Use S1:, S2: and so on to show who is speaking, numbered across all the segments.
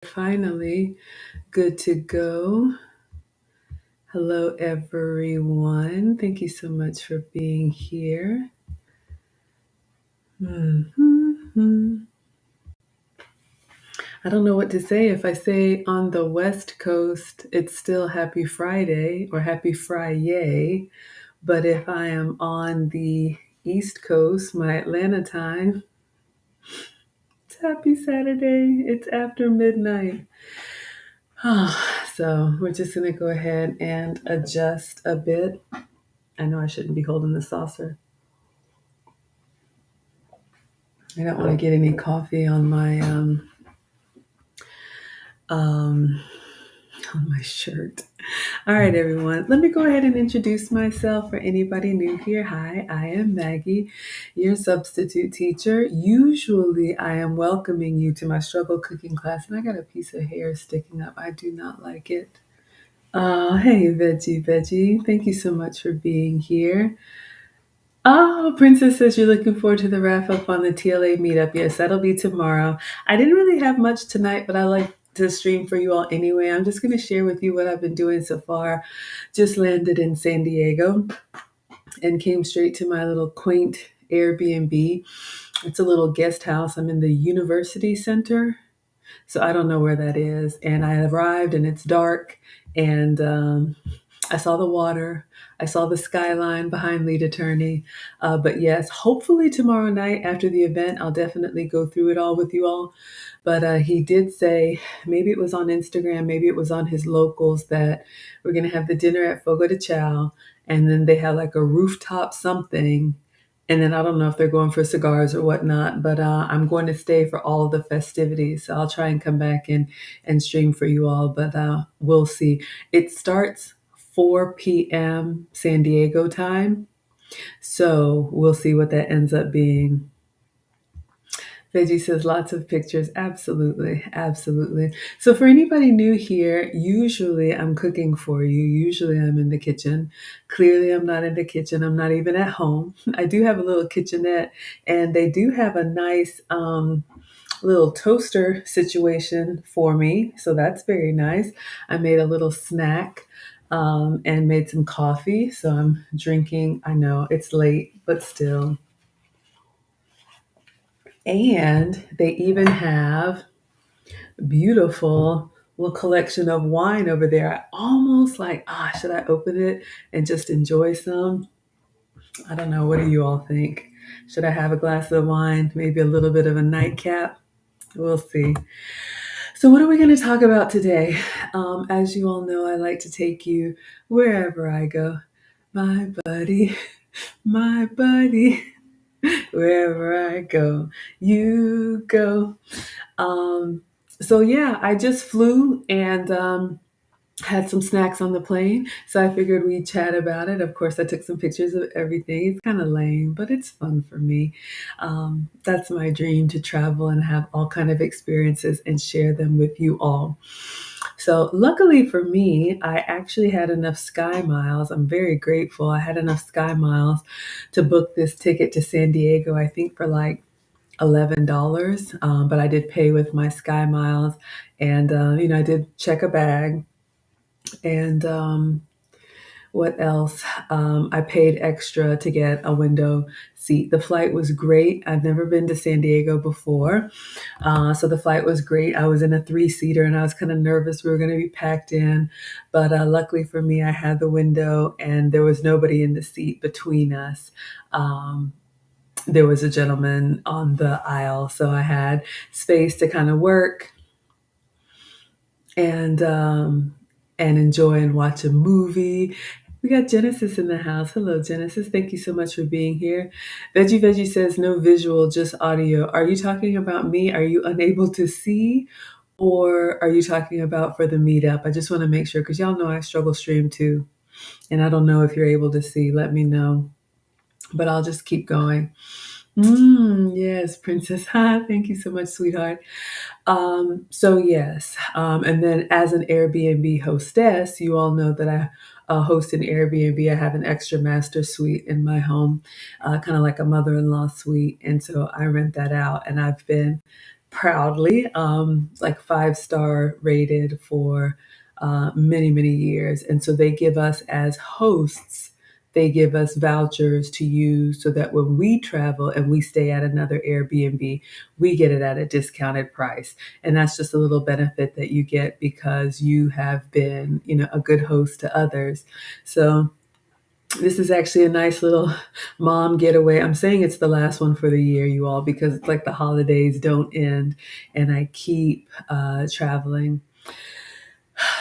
S1: Finally, good to go. Hello, everyone. Thank you so much for being here. Mhm. I don't know what to say. If I say on the West Coast, it's still Happy Friday or Happy Friday. But if I am on the East Coast, my Atlanta time, it's Happy Saturday. It's after midnight. So we're just going to go ahead and adjust a bit. I know I shouldn't be holding the saucer. I don't want to get any coffee um on my shirt. All right, everyone. Let me go ahead and introduce myself for anybody new here. Hi, I am Maggie, your substitute teacher. Usually, I am welcoming you to my struggle cooking class, and I got a piece of hair sticking up. I do not like it. Hey, Veggie. Thank you so much for being here. Oh, Princess says you're looking forward to the wrap up on the TLA meetup. Yes, that'll be tomorrow. I didn't really have much tonight, but I like to stream for you all anyway. I'm just going to share with you what I've been doing so far. Just landed in San Diego and came straight to my little quaint Airbnb. It's a little guest house. I'm in the University Center, so I don't know where that is. And I arrived and it's dark, and I saw the water. I saw the skyline behind Lead Attorney. But yes, hopefully tomorrow night after the event, I'll definitely go through it all with you all. But he did say, maybe it was on Instagram, maybe it was on his locals, that we're going to have the dinner at Fogo de Chao. And then they have like a rooftop something. And then I don't know if they're going for cigars or whatnot, but I'm going to stay for all of the festivities. So I'll try and come back and stream for you all, but we'll see. It starts 4 p.m. San Diego time. So we'll see what that ends up being. Veggie says lots of pictures. Absolutely. Absolutely. So for anybody new here, usually I'm cooking for you. Usually I'm in the kitchen. Clearly I'm not in the kitchen. I'm not even at home. I do have a little kitchenette, and they do have a nice little toaster situation for me. So that's very nice. I made a little snack and made some coffee. So I'm drinking. I know it's late, but still. And they even have beautiful little collection of wine over there. I almost like, should I open it and just enjoy some? I don't know. What do you all think? Should I have a glass of wine? Maybe a little bit of a nightcap? We'll see. So, what are we going to talk about today? As you all know, I like to take you wherever I go. My buddy, my buddy, wherever I go, you go. So yeah, I just flew and had some snacks on the plane. So I figured we'd chat about it. Of course, I took some pictures of everything. It's kind of lame, but it's fun for me. That's my dream, to travel and have all kind of experiences and share them with you all. So luckily for me, I actually had enough Sky Miles. I'm very grateful. I had enough Sky Miles to book this ticket to San Diego, I think for like $11. But I did pay with my Sky Miles, and I did check a bag, and what else? I paid extra to get a window seat. The flight was great. I've never been to San Diego before, so the flight was great. I was in a 3-seater, and I was kind of nervous we were going to be packed in, but luckily for me, I had the window, and there was nobody in the seat between us. There was a gentleman on the aisle, so I had space to kind of work and enjoy and watch a movie. We got Genesis in the house. Hello, Genesis. Thank you so much for being here. Veggie says no visual, just audio. Are you talking about me? Are you unable to see? Or are you talking about for the meetup? I just want to make sure, because y'all know I struggle stream too. And I don't know if you're able to see. Let me know. But I'll just keep going. Yes, Princess. Thank you so much, sweetheart. So yes, and then as an Airbnb hostess, you all know that I host an Airbnb. I have an extra master suite in my home, kind of like a mother-in-law suite, and so I rent that out. And I've been proudly, like 5-star rated for many, many years. And so they give us as hosts, they give us vouchers to use so that when we travel and we stay at another Airbnb, we get it at a discounted price. And that's just a little benefit that you get because you have been, a good host to others. So this is actually a nice little mom getaway. I'm saying it's the last one for the year, you all, because it's like the holidays don't end and I keep traveling.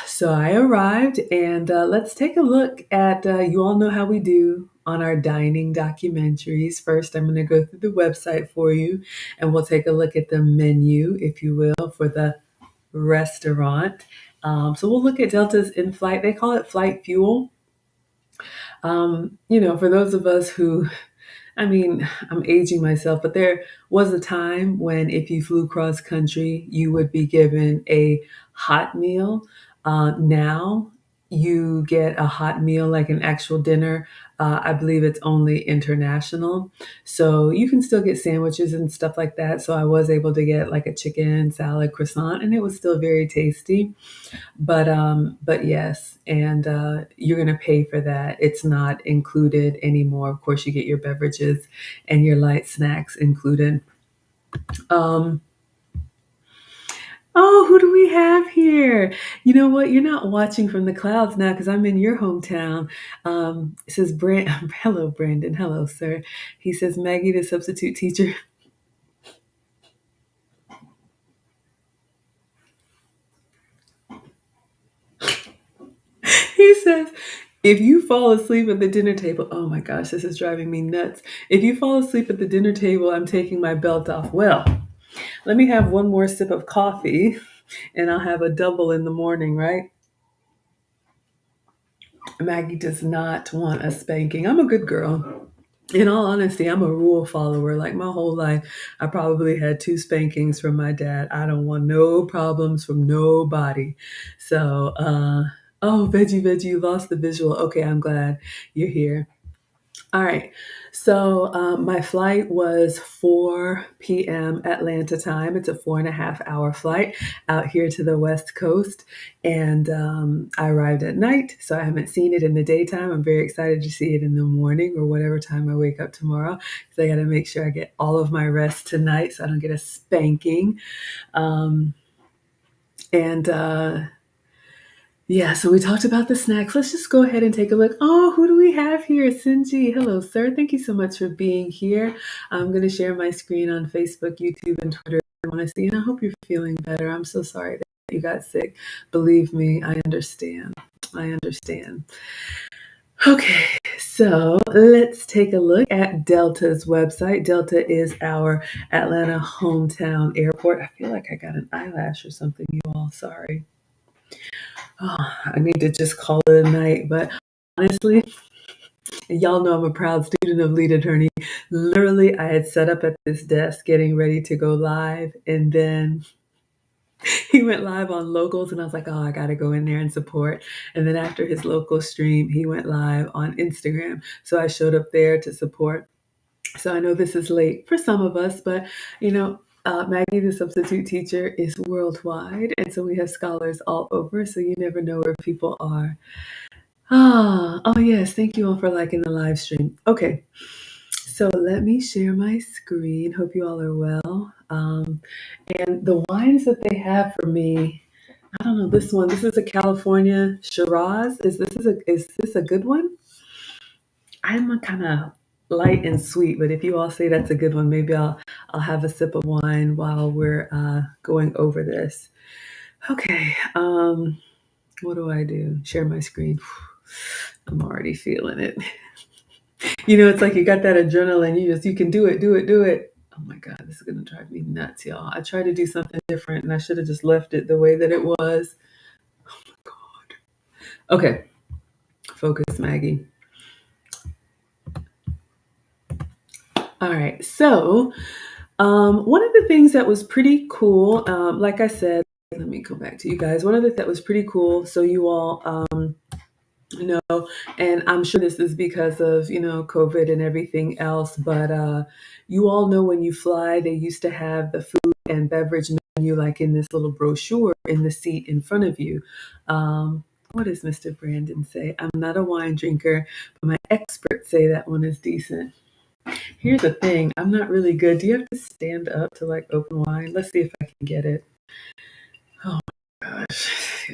S1: So I arrived, and let's take a look at, you all know how we do on our dining documentaries. First, I'm going to go through the website for you, and we'll take a look at the menu, if you will, for the restaurant. So we'll look at Delta's in-flight. They call it flight fuel. For those of us who, I'm aging myself, but there was a time when if you flew cross country, you would be given a hot meal. Now you get a hot meal like an actual dinner. I believe it's only international. So you can still get sandwiches and stuff like that. So I was able to get like a chicken salad croissant, and it was still very tasty. But yes, and you're going to pay for that. It's not included anymore. Of course, you get your beverages and your light snacks included. Um, oh, who do we have here? You know what? You're not watching from the clouds now because I'm in your hometown. It says, hello, Brandon. Hello, sir. He says, Maggie, the substitute teacher. He says, if you fall asleep at the dinner table, oh my gosh, this is driving me nuts. If you fall asleep at the dinner table, I'm taking my belt off. Well, let me have one more sip of coffee and I'll have a double in the morning, right? Maggie does not want a spanking. I'm a good girl. In all honesty, I'm a rule follower. Like my whole life, I probably had 2 spankings from my dad. I don't want no problems from nobody. So, oh, veggie, you lost the visual. Okay, I'm glad you're here. All right. So my flight was 4 p.m. Atlanta time. It's a 4.5 hour flight out here to the West Coast. And I arrived at night. So I haven't seen it in the daytime. I'm very excited to see it in the morning or whatever time I wake up tomorrow. Because I got to make sure I get all of my rest tonight so I don't get a spanking. Um, and yeah, so we talked about the snacks. Let's just go ahead and take a look. Oh, who do we have here? Sinji. Hello, sir. Thank you so much for being here. I'm going to share my screen on Facebook, YouTube, and Twitter if you want to see. And I hope you're feeling better. I'm so sorry that you got sick. Believe me, I understand. I understand. Okay, so let's take a look at Delta's website. Delta is our Atlanta hometown airport. I feel like I got an eyelash or something, you all. Sorry. Oh, I need to just call it a night. But honestly, y'all know I'm a proud student of lead attorney. Literally, I had set up at this desk getting ready to go live, and then he went live on locals, and I was like, oh, I got to go in there and support. And then after his local stream, he went live on Instagram. So I showed up there to support. So I know this is late for some of us, but Maggie, the substitute teacher, is worldwide. And so we have scholars all over. So you never know where people are. Oh yes. Thank you all for liking the live stream. Okay. So let me share my screen. Hope you all are well. And the wines that they have for me, I don't know this one. This is a California Shiraz. Is this a good one? I'm a kind of light and sweet, but if you all say that's a good one, maybe I'll have a sip of wine while we're going over this. Okay. What do I do? Share my screen. I'm already feeling it. It's like you got that adrenaline. You can do it, do it, do it. Oh my God, this is gonna drive me nuts, y'all. I tried to do something different and I should have just left it the way that it was. Oh my God. Okay. Focus, Maggie. All right. So one of the things that was pretty cool, like I said, let me go back to you guys. One of the that was pretty cool. So you all know, and I'm sure this is because of COVID and everything else, but you all know when you fly, they used to have the food and beverage menu like in this little brochure in the seat in front of you. What does Mr. Brandon say? I'm not a wine drinker, but my experts say that one is decent. Here's the thing, I'm not really good. Do you have to stand up to like open wine? Let's see if I can get it. Oh my gosh.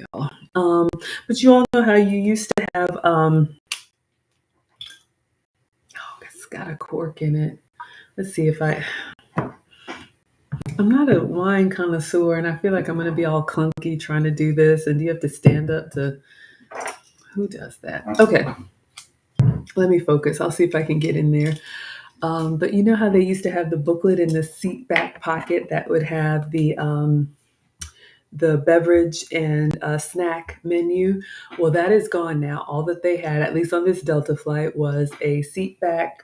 S1: But you all know how you used to have it's got a cork in it. Let's see if I'm not a wine connoisseur, and I feel like I'm going to be all clunky trying to do this. And do you have to stand up to? Who does that? Okay, let me focus. I'll see if I can get in there. But you know how they used to have the booklet in the seat back pocket that would have the beverage and snack menu? Well, that is gone now. All that they had, at least on this Delta flight, was a seat back,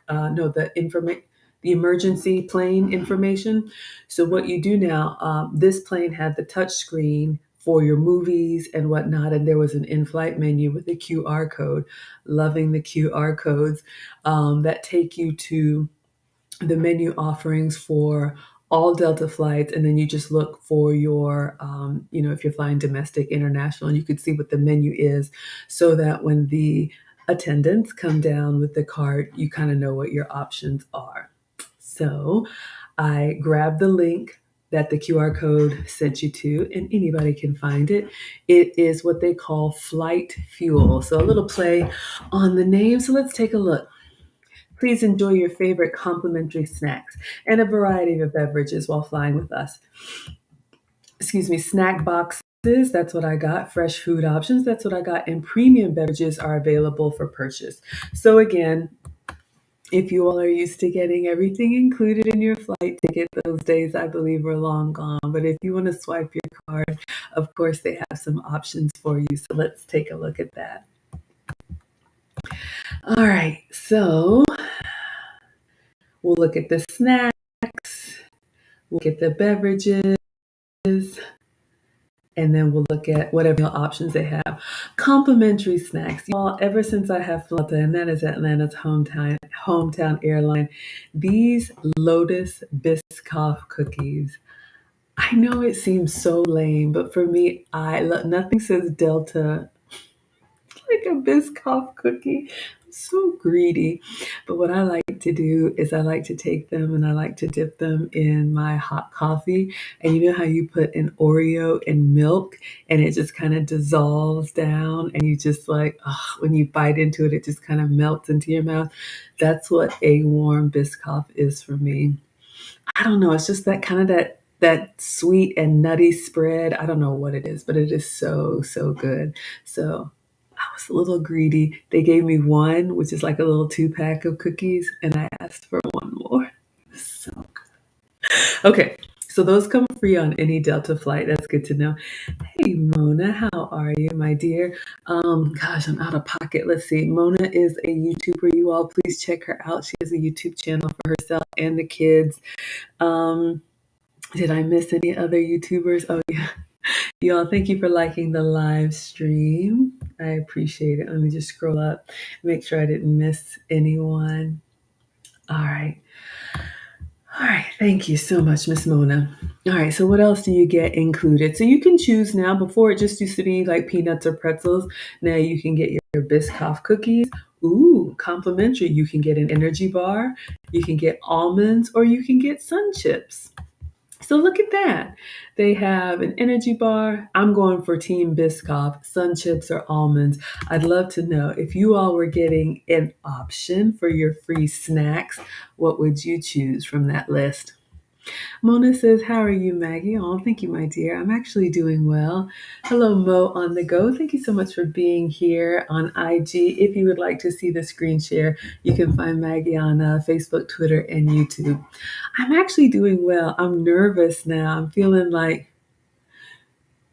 S1: the emergency plane information. So what you do now, this plane had the touch screen for your movies and whatnot, and there was an in-flight menu with a QR code. Loving the QR codes that take you to the menu offerings for all Delta flights, and then you just look for your, if you're flying domestic, international, and you could see what the menu is, so that when the attendants come down with the cart, you kind of know what your options are. So I grabbed the link that the QR code sent you to, and anybody can find it. It is what they call flight fuel. So a little play on the name. So let's take a look. Please enjoy your favorite complimentary snacks and a variety of beverages while flying with us. Excuse me, snack boxes, that's what I got. Fresh food options, that's what I got. And premium beverages are available for purchase. So again, if you all are used to getting everything included in your flight ticket, those days I believe are long gone. But if you want to swipe your card, of course they have some options for you. So let's take a look at that. All right, so we'll look at the snacks, we'll look at the beverages, and then we'll look at whatever options they have. Complimentary snacks. Y'all, ever since I have flown, and that is Atlanta's hometown airline, these Lotus Biscoff cookies. I know it seems so lame, but for me, nothing says Delta like a Biscoff cookie. I'm so greedy. But what I like to do is I like to take them and I like to dip them in my hot coffee. And you know how you put an Oreo in milk and it just kind of dissolves down and you just like, when you bite into it, it just kind of melts into your mouth. That's what a warm Biscoff is for me. I don't know. It's just that kind of that sweet and nutty spread. I don't know what it is, but it is so, so good. So I was a little greedy. They gave me one, which is like a little 2-pack of cookies, and I asked for one more. So good. Okay, so those come free on any Delta flight. That's good to know. Hey, Mona, how are you, my dear? Gosh, I'm out of pocket. Let's see. Mona is a YouTuber. You all, please check her out. She has a YouTube channel for herself and the kids. Did I miss any other YouTubers? Oh, yeah. Y'all, thank you for liking the live stream. I appreciate it. Let me just scroll up, make sure I didn't miss anyone. All right. All right. Thank you so much, Miss Mona. All right. So what else do you get included? So you can choose now. Before it just used to be like peanuts or pretzels. Now you can get your Biscoff cookies. Ooh, complimentary. You can get an energy bar. You can get almonds or you can get sun chips. So look at that. They have an energy bar. I'm going for Team Biscoff, sun chips or almonds. I'd love to know if you all were getting an option for your free snacks, what would you choose from that list? Mona says, how are you, Maggie? Oh, thank you, my dear. I'm actually doing well. Hello, Mo on the go. Thank you so much for being here on IG. If you would like to see the screen share, you can find Maggie on Facebook, Twitter, and YouTube. I'm actually doing well. I'm nervous now. I'm feeling like,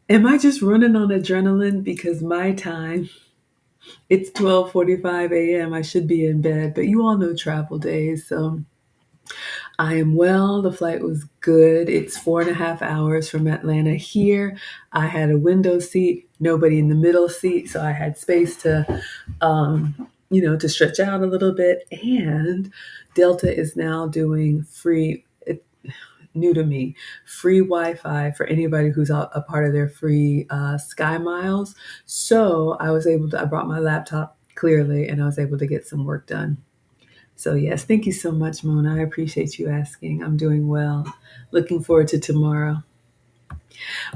S1: am I just running on adrenaline? Because my time, it's 12:45 a.m. I should be in bed, but you all know travel days, so I am well. The flight was good. It's 4.5 hours from Atlanta here. I had a window seat, nobody in the middle seat, so I had space to, to stretch out a little bit. And Delta is now doing free. new to me, free Wi-Fi for anybody who's a part of their free Sky Miles. So I brought my laptop clearly, and I was able to get some work done. So yes, thank you so much, Mona. I appreciate you asking. I'm doing well. Looking forward to tomorrow.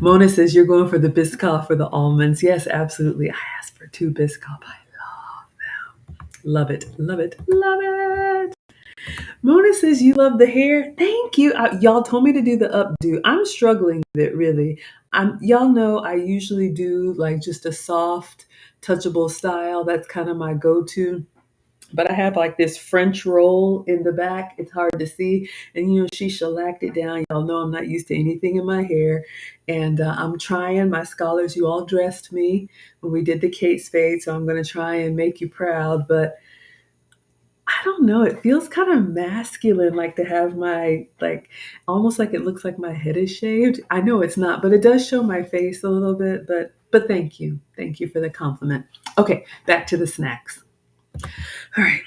S1: Mona says you're going for the Biscoff or the almonds. Yes, absolutely. I asked for 2 Biscoff. I love it. Love it. Love it. Mona says you love the hair. Thank you. Y'all told me to do the updo. I'm struggling with it, really. Y'all know I usually do like just a soft, touchable style. That's kind of my go-to. But I have like this French roll in the back. It's hard to see. And, she shellacked it down. Y'all know I'm not used to anything in my hair. And I'm trying. My scholars, you all dressed me when we did the Kate Spade. So I'm going to try and make you proud. But I don't know. It feels kind of masculine, like to have almost like it looks like my head is shaved. I know it's not, but it does show my face a little bit. But thank you. Thank you for the compliment. Okay, back to the snacks. All right.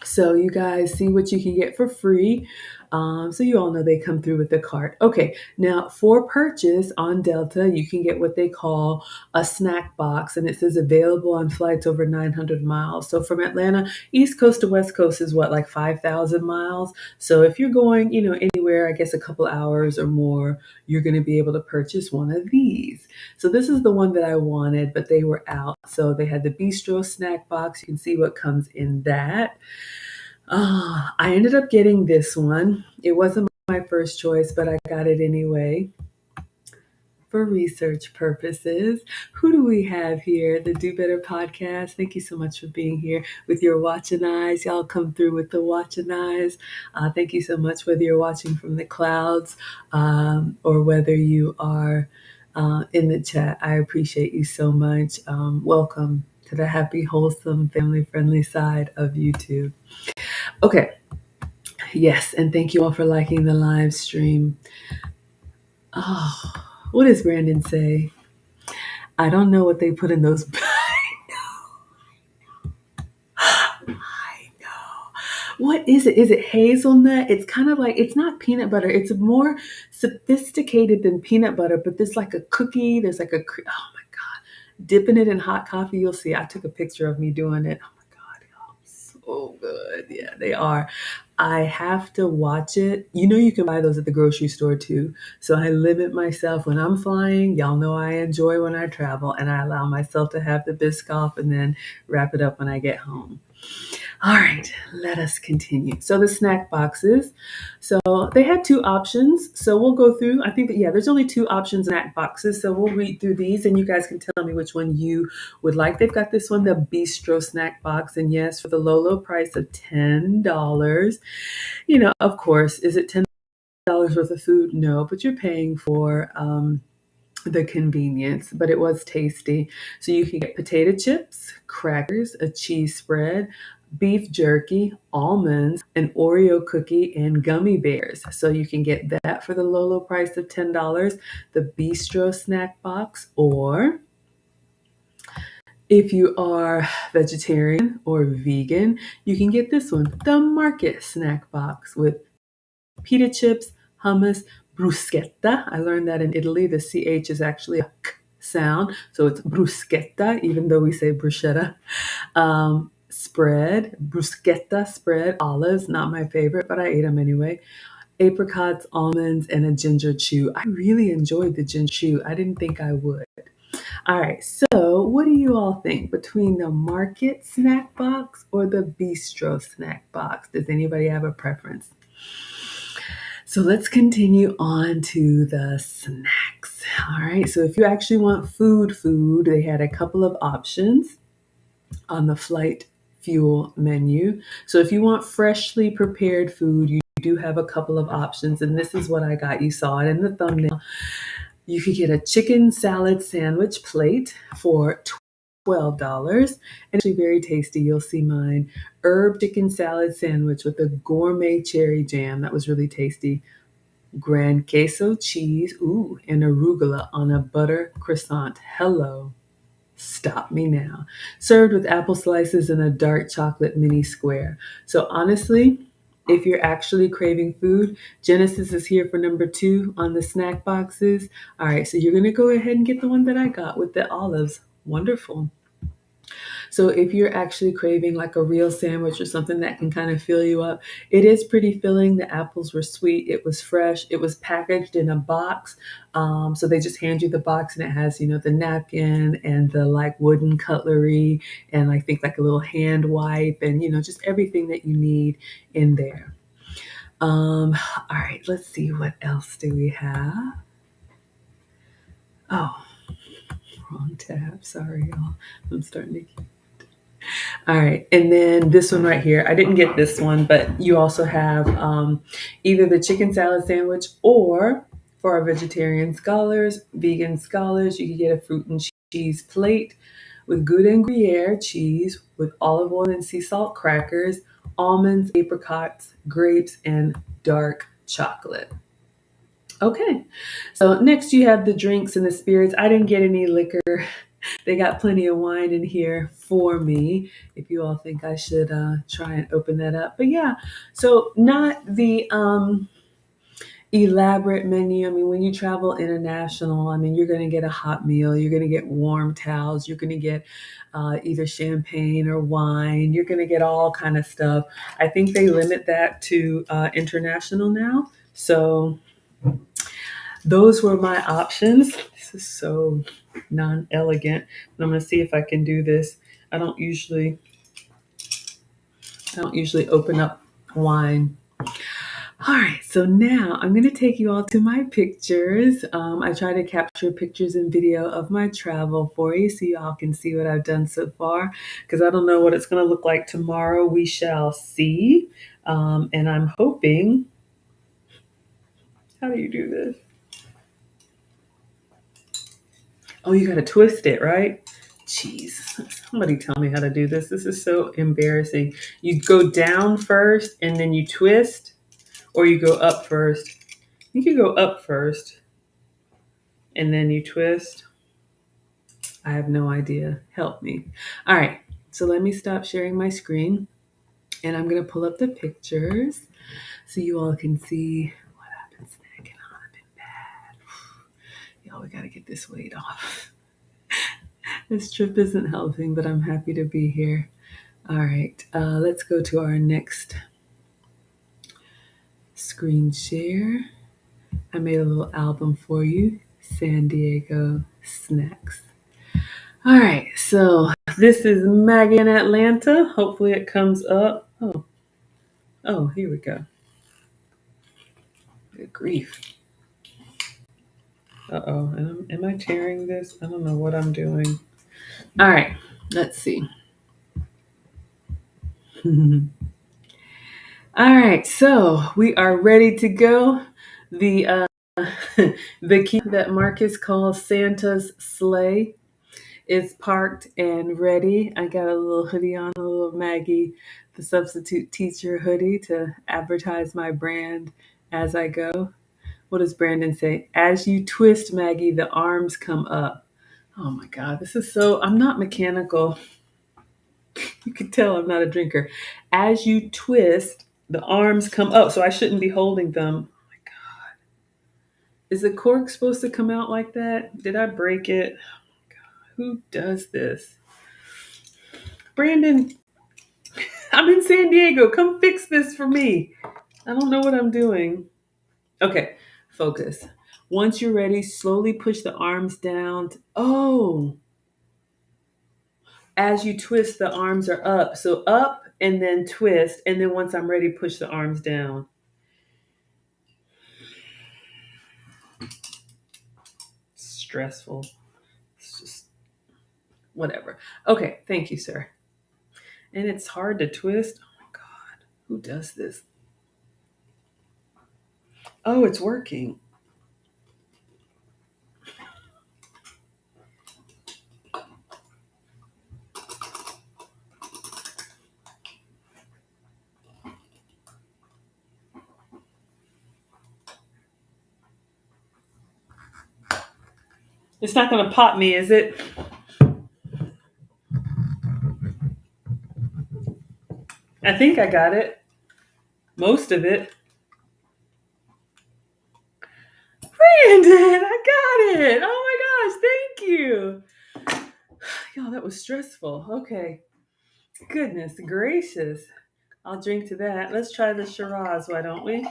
S1: So you guys see what you can get for free. So you all know they come through with the cart. Okay, now for purchase on Delta, you can get what they call a snack box, and it says available on flights over 900 miles. So from Atlanta, East Coast to West Coast is what, like 5,000 miles? So if you're going, anywhere, I guess a couple hours or more, you're going to be able to purchase one of these. So this is the one that I wanted, but they were out. So they had the Bistro snack box. You can see what comes in that. I ended up getting this one. It wasn't my first choice, but I got it anyway for research purposes. Who do we have here? The Do Better podcast. Thank you so much for being here with your watching eyes. Y'all come through with the watching eyes. Thank you so much, whether you're watching from the clouds or whether you are in the chat. I appreciate you so much. Welcome to the happy, wholesome, family-friendly side of YouTube. Okay. Yes, and thank you all for liking the live stream. Oh, what does Brandon say? I don't know what they put in those. I know. What is it? Is it hazelnut? It's kind of like, it's not peanut butter. It's more sophisticated than peanut butter, but there's like a cookie. There's like oh my God. Dipping it in hot coffee. You'll see. I took a picture of me doing it. Oh my God, y'all. So good. Yeah, they are. I have to watch it. You can buy those at the grocery store too. So I limit myself when I'm flying. Y'all know I enjoy when I travel, and I allow myself to have the Biscoff and then wrap it up when I get home. All right, let us continue. So the snack boxes. So they had 2 options. So we'll go through. I think that, there's only 2 options in snack boxes. So we'll read through these and you guys can tell me which one you would like. They've got this one, the Bistro snack box. And yes, for the low price of $10. Of course, is it $10 worth of food? No, but you're paying for the convenience, but it was tasty. So you can get potato chips, crackers, a cheese spread, beef jerky, almonds, an Oreo cookie, and gummy bears. So you can get that for the low price of $10, the Bistro snack box, or if you are vegetarian or vegan, you can get this one, the Market snack box, with pita chips, hummus, bruschetta. I learned that in Italy, the CH is actually a K sound. So it's bruschetta, even though we say bruschetta. Spread, bruschetta spread, olives, not my favorite, but I ate them anyway. Apricots, almonds, and a ginger chew. I really enjoyed the ginger chew. I didn't think I would. All right, so what do you all think between the Market snack box or the Bistro snack box? Does anybody have a preference? So let's continue on to the snacks. All right, so if you actually want food, they had a couple of options on the flight fuel menu. So if you want freshly prepared food, you do have a couple of options, and this is what I got. You saw it in the thumbnail. You could get a chicken salad sandwich plate for $12, and actually very tasty. You'll see mine. Herb chicken salad sandwich with a gourmet cherry jam. That was really tasty. Gran queso cheese, and arugula on a butter croissant. Hello. Stop me now. Served with apple slices and a dark chocolate mini square. So honestly, if you're actually craving food, Genesis is here for number 2 on the snack boxes. All right, so you're going to go ahead and get the one that I got with the olives. Wonderful. So if you're actually craving like a real sandwich or something that can kind of fill you up, it is pretty filling. The apples were sweet. It was fresh. It was packaged in a box. So they just hand you the box and it has, the napkin and the like wooden cutlery and I think like a little hand wipe and, just everything that you need in there. All right, let's see, what else do we have? Oh, wrong tab. Sorry, y'all. I'm starting to. All right, and then this one right here. I didn't get this one, but you also have either the chicken salad sandwich or for our vegetarian scholars, vegan scholars, you can get a fruit and cheese plate with Gouda and Gruyere cheese with olive oil and sea salt crackers, almonds, apricots, grapes, and dark chocolate. Okay, so next you have the drinks and the spirits. I didn't get any liquor. They got plenty of wine in here for me. If you all think I should try and open that up. But yeah, so not the elaborate menu. I mean, when you travel international, I mean, you're going to get a hot meal. You're going to get warm towels. You're going to get either champagne or wine. You're going to get all kind of stuff. I think they limit that to international now. So those were my options. This is so non-elegant, but I'm going to see if I can do this. I don't usually open up wine. All right, so now I'm going to take you all to my pictures. I try to capture pictures and video of my travel for you so y'all can see what I've done so far, because I don't know what it's going to look like tomorrow. We shall see. And I'm hoping, how do you do this? Oh, you got to twist it, right? Jeez, somebody tell me how to do this. This is so embarrassing. You go down first and then you twist, or you go up first. You can go up first and then you twist. I have no idea. Help me. All right, so let me stop sharing my screen and I'm going to pull up the pictures so you all can see what I've been snacking on. I've been bad. Y'all, we got to get this weight off. This trip isn't helping, but I'm happy to be here. All right, let's go to our next screen share. I made a little album for you, San Diego Snacks. All right, so this is Maggie in Atlanta. Hopefully it comes up. Oh, here we go. Good grief. Uh-oh, am I tearing this? I don't know what I'm doing. All right, let's see. All right, so we are ready to go. The the key that Marcus calls Santa's sleigh is parked and ready. I got a little hoodie on, a little Maggie, the substitute teacher hoodie to advertise my brand as I go. What does Brandon say? As you twist, Maggie, the arms come up. Oh my God, this is so, I'm not mechanical. You can tell I'm not a drinker. As you twist, the arms come up, so I shouldn't be holding them. Oh my God. Is the cork supposed to come out like that? Did I break it? Oh my God. Who does this? Brandon, I'm in San Diego. Come fix this for me. I don't know what I'm doing. Okay, focus. Once you're ready, slowly push the arms down. As you twist, the arms are up. So up and then twist. And then once I'm ready, push the arms down. Stressful. It's just whatever. Okay, thank you, sir. And it's hard to twist. Oh my God, who does this? Oh, it's working. It's not going to pop me, is it? I think I got it. Most of it. Brandon, I got it. Oh my gosh, thank you. Y'all, that was stressful. Okay. Goodness gracious. I'll drink to that. Let's try the Shiraz, why don't we?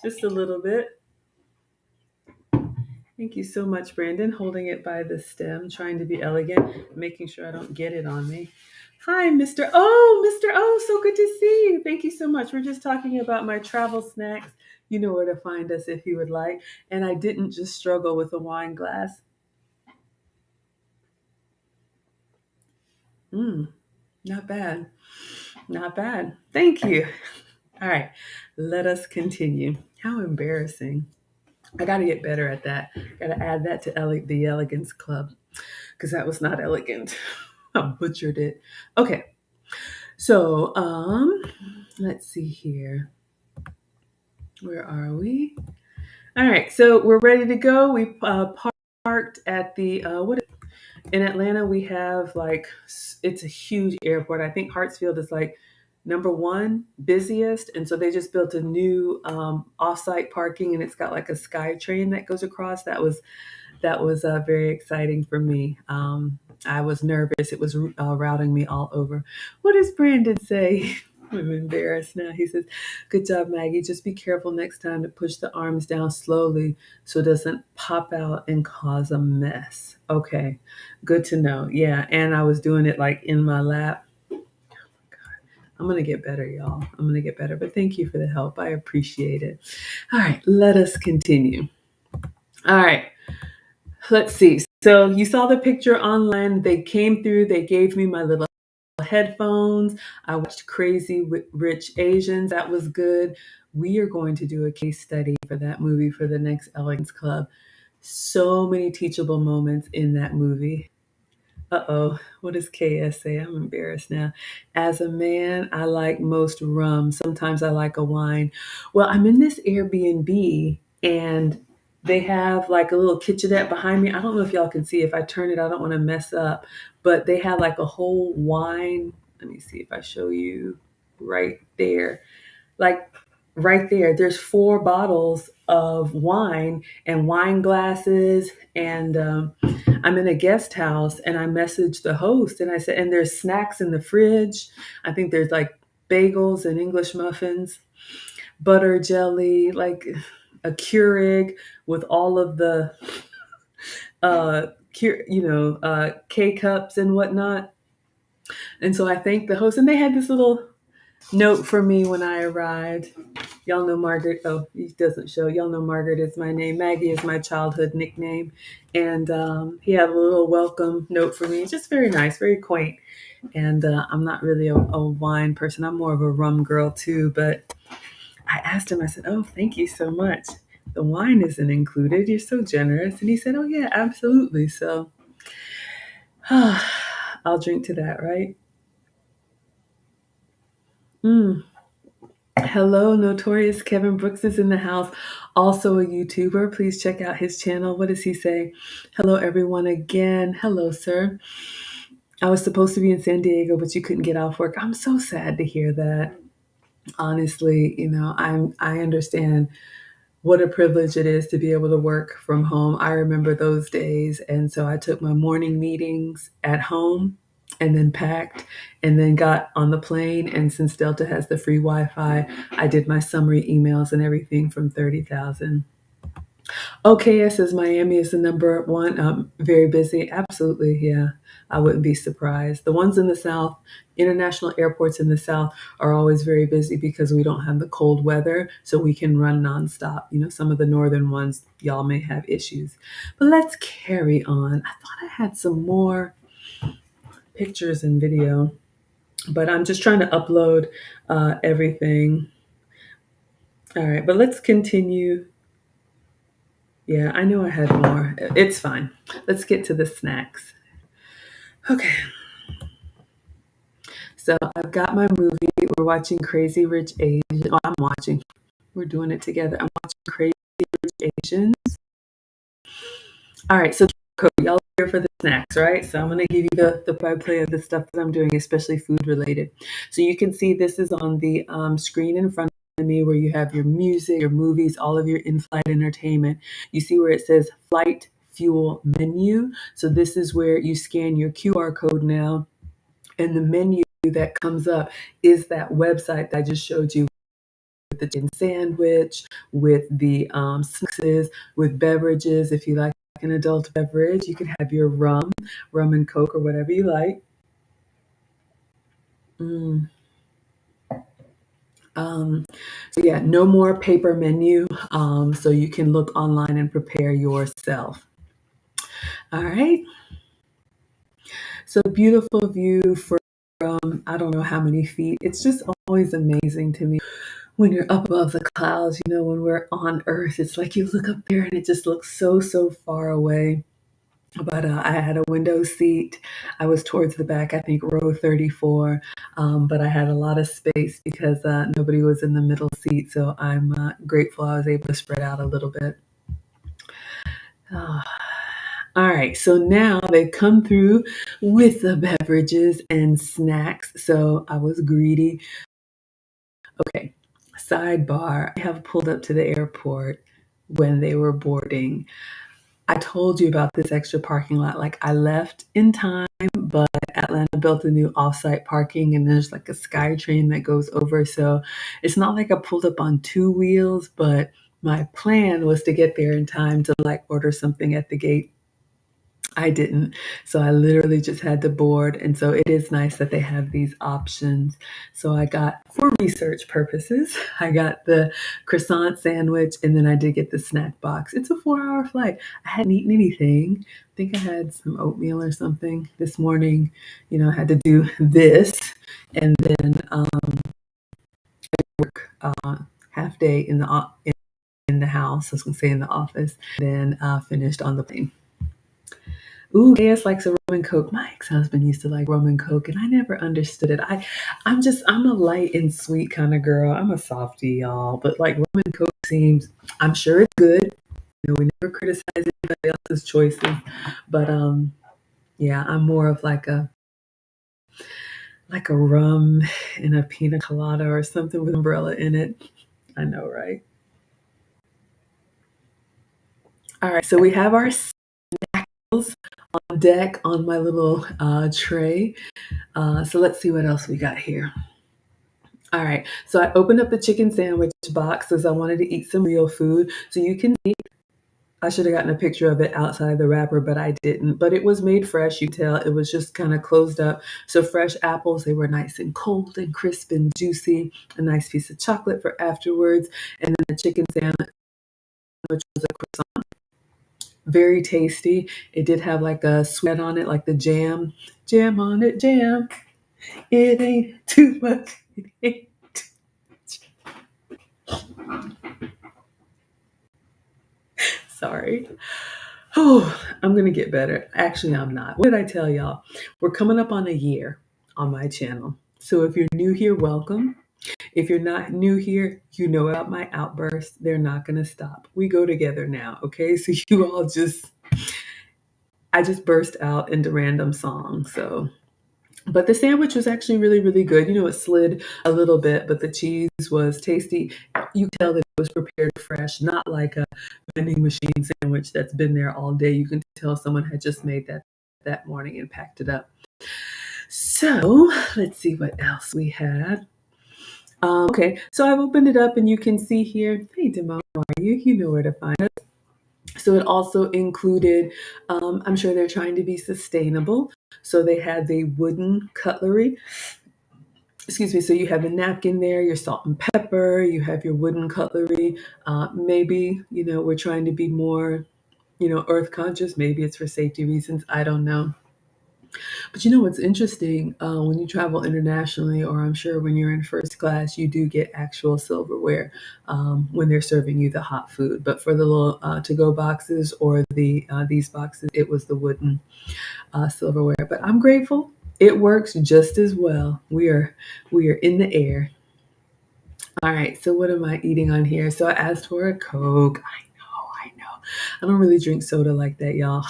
S1: Just a little bit. Thank you so much, Brandon. Holding it by the stem, trying to be elegant, making sure I don't get it on me. Hi, Mr. O. Mr. O, so good to see you. Thank you so much. We're just talking about my travel snacks. You know where to find us if you would like. And I didn't just struggle with a wine glass. Not bad. Not bad. Thank you. All right, let us continue. How embarrassing. I got to get better at that. Got to add that to the Elegance Club because that was not elegant. I butchered it. Okay, so let's see here. Where are we? All right, so we're ready to go. We parked at the in Atlanta. We have like it's a huge airport. I think Hartsfield is like number one busiest, and so they just built a new off-site parking, and it's got like a sky train that goes across. That was very exciting for me. I was nervous. It was routing me all over. What does Brandon say? I'm embarrassed now. He says, "Good job, Maggie. Just be careful next time to push the arms down slowly so it doesn't pop out and cause a mess." Okay, good to know. Yeah, and I was doing it like in my lap. I'm going to get better, y'all. I'm going to get better. But thank you for the help. I appreciate it. All right, let us continue. All right, let's see. So you saw the picture online. They came through. They gave me my little headphones. I watched Crazy Rich Asians. That was good. We are going to do a case study for that movie for the next Elegance Club. So many teachable moments in that movie. Uh-oh, what does KS say? I'm embarrassed now. As a man, I like most rum. Sometimes I like a wine. Well, I'm in this Airbnb and they have like a little kitchenette behind me. I don't know if y'all can see. If I turn it, I don't want to mess up. But they have like a whole wine. Let me see if I show you right there. Like right there, there's 4 bottles of wine and wine glasses. And I'm in a guest house and I messaged the host and I said, and there's snacks in the fridge. I think there's like bagels and English muffins, butter jelly, like a Keurig with all of the, K cups and whatnot. And so I thanked the host and they had this little note for me when I arrived. Y'all know Margaret. Oh, he doesn't show. Y'all know Margaret is my name. Maggie is my childhood nickname. And he had a little welcome note for me. Just very nice, very quaint. And I'm not really a wine person. I'm more of a rum girl too. But I asked him, I said, "Oh, thank you so much. The wine isn't included. You're so generous." And he said, "Oh, yeah, absolutely." So I'll drink to that, right? Mm. Hello, Notorious Kevin Brooks is in the house, also a YouTuber. Please check out his channel. What does he say? Hello, everyone, again. Hello, sir. I was supposed to be in San Diego, but you couldn't get off work. I'm so sad to hear that. Honestly, I understand what a privilege it is to be able to work from home. I remember those days. And so I took my morning meetings at home and then packed and then got on the plane. And since Delta has the free Wi-Fi, I did my summary emails and everything from 30,000. Okay, says Miami is the number one. Very busy. Absolutely, yeah. I wouldn't be surprised. The ones in the South, international airports in the South, are always very busy because we don't have the cold weather, so we can run nonstop. Some of the northern ones, y'all may have issues. But let's carry on. I thought I had some more pictures and video, but I'm just trying to upload everything. All right, but let's continue. Yeah, I knew I had more. It's fine. Let's get to the snacks. Okay. So I've got my movie. We're watching Crazy Rich Asians. Oh, I'm watching. We're doing it together. I'm watching Crazy Rich Asians. All right. So code. Y'all are here for the snacks, right? So I'm going to give you the play of the stuff that I'm doing, especially food related. So you can see this is on the screen in front of me where you have your music, your movies, all of your in-flight entertainment. You see where it says flight fuel menu. So this is where you scan your QR code now, and the menu that comes up is that website that I just showed you, with the chicken sandwich, with the snacks, with beverages. If you like an adult beverage, you can have your rum and Coke, or whatever you like. So yeah, no more paper menu. So you can look online and prepare yourself. All right. So beautiful view from I don't know how many feet. It's just always amazing to me when you're up above the clouds. When we're on Earth, it's like you look up there and it just looks so far away. But I had a window seat. I was towards the back, I think row 34, but I had a lot of space because nobody was in the middle seat. So I'm grateful I was able to spread out a little bit. All right, so now they come through with the beverages and snacks. So I was greedy. Okay, sidebar. I have pulled up to the airport when they were boarding. I told you about this extra parking lot. Like, I left in time, but Atlanta built a new offsite parking, and there's like a sky train that goes over. So it's not like I pulled up on two wheels, but my plan was to get there in time to like order something at the gate. I didn't. So I literally just had to board. And so it is nice that they have these options. So I got, for research purposes, I got the croissant sandwich, and then I did get the snack box. It's a 4-hour flight. I hadn't eaten anything. I think I had some oatmeal or something this morning. I had to do this, and then work half day in the house. I was going to say in the office. Then finished on the plane. Ooh, KS likes a rum and Coke. My ex-husband used to like rum and Coke, and I never understood it. I'm a light and sweet kind of girl. I'm a softie, y'all. But like rum and Coke seems, I'm sure it's good. We never criticize anybody else's choices. But yeah, I'm more of like a rum and a pina colada or something with umbrella in it. I know, right? All right, so we have our snacks on deck on my little tray. So let's see what else we got here. All right, so I opened up the chicken sandwich box because I wanted to eat some real food. So you can see, I should have gotten a picture of it outside the wrapper, but I didn't. But it was made fresh. You tell it was just kind of closed up. So fresh apples, they were nice and cold and crisp and juicy. A nice piece of chocolate for afterwards. And then the chicken sandwich was a croissant. Very tasty. It did have like a sweat on it, like the jam. Jam on it, jam. It ain't too much. It ain't. Sorry. Oh, I'm going to get better. Actually, I'm not. What did I tell y'all? We're coming up on a year on my channel. So if you're new here, welcome. If you're not new here, you know about my outbursts. They're not going to stop. We go together now, okay? So you all I just burst out into random songs. So, but the sandwich was actually really, really good. It slid a little bit, but the cheese was tasty. You tell that it was prepared fresh, not like a vending machine sandwich that's been there all day. You can tell someone had just made that morning and packed it up. So let's see what else we had. Okay, so I've opened it up and you can see here, hey Demone, how are you? You know where to find us. So it also included, I'm sure they're trying to be sustainable. So they had the wooden cutlery. Excuse me. So you have the napkin there, your salt and pepper, you have your wooden cutlery. Maybe, we're trying to be more, earth conscious. Maybe it's for safety reasons. I don't know. But what's interesting, when you travel internationally, or I'm sure when you're in first class, you do get actual silverware when they're serving you the hot food. But for the little to-go boxes or these boxes, it was the wooden silverware. But I'm grateful. It works just as well. We are in the air. All right. So what am I eating on here? So I asked for a Coke. I know. I don't really drink soda like that, y'all.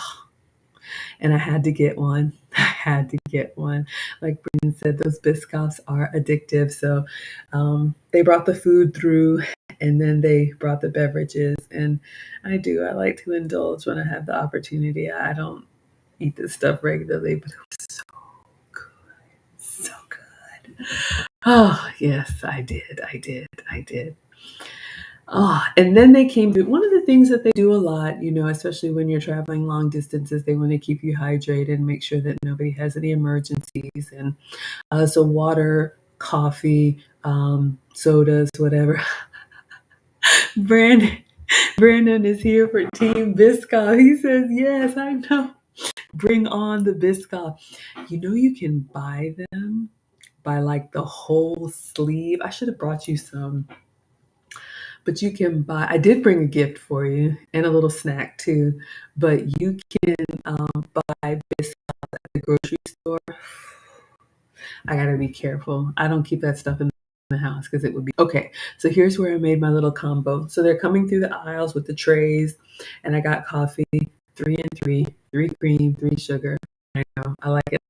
S1: and I had to get one. I had to get one. Like Brendan said, those Biscoffs are addictive. So they brought the food through, and then they brought the beverages. And I like to indulge when I have the opportunity. I don't eat this stuff regularly, but it was so good. So good. Oh, yes, I did. I did. Oh, and then they came to one of the things that they do a lot, especially when you're traveling long distances, they want to keep you hydrated and make sure that nobody has any emergencies. And so water, coffee, sodas, whatever. Brandon, Brandon is here for Team Biscoff. He says, yes, I know. Bring on the Biscoff. You can buy them by like the whole sleeve. I should have brought you some. But you can buy, I did bring a gift for you and a little snack too, but you can buy Biscoff at the grocery store. I gotta be careful. I don't keep that stuff in the house because it would be okay. So here's where I made my little combo. So they're coming through the aisles with the trays, and I got coffee, 3 and 3, 3 cream, 3 sugar. I know I like it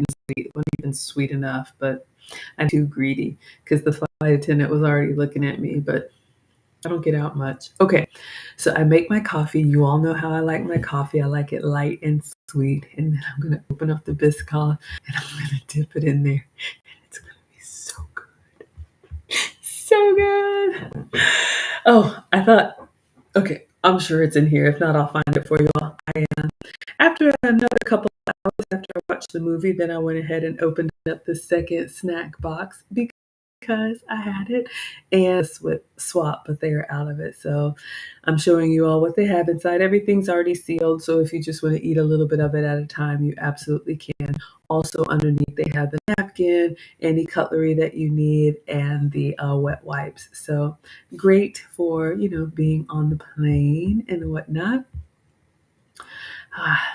S1: sweet. It wasn't even sweet enough, but I'm too greedy because the flight attendant was already looking at me, but I don't get out much. Okay, so I make my coffee. You all know how I like my coffee. I like it light and sweet. And then I'm going to open up the Biscoff and I'm going to dip it in there. It's going to be so good. So good. Oh, I thought, okay, I'm sure it's in here. If not, I'll find it for you all. I am. After another couple of hours after I watched the movie, then I went ahead and opened up the second snack box because I had it and with swap, but they are out of it. So I'm showing you all what they have inside. Everything's already sealed. So if you just want to eat a little bit of it at a time, you absolutely can. Also underneath, they have the napkin, any cutlery that you need, and the wet wipes. So great for, being on the plane and whatnot.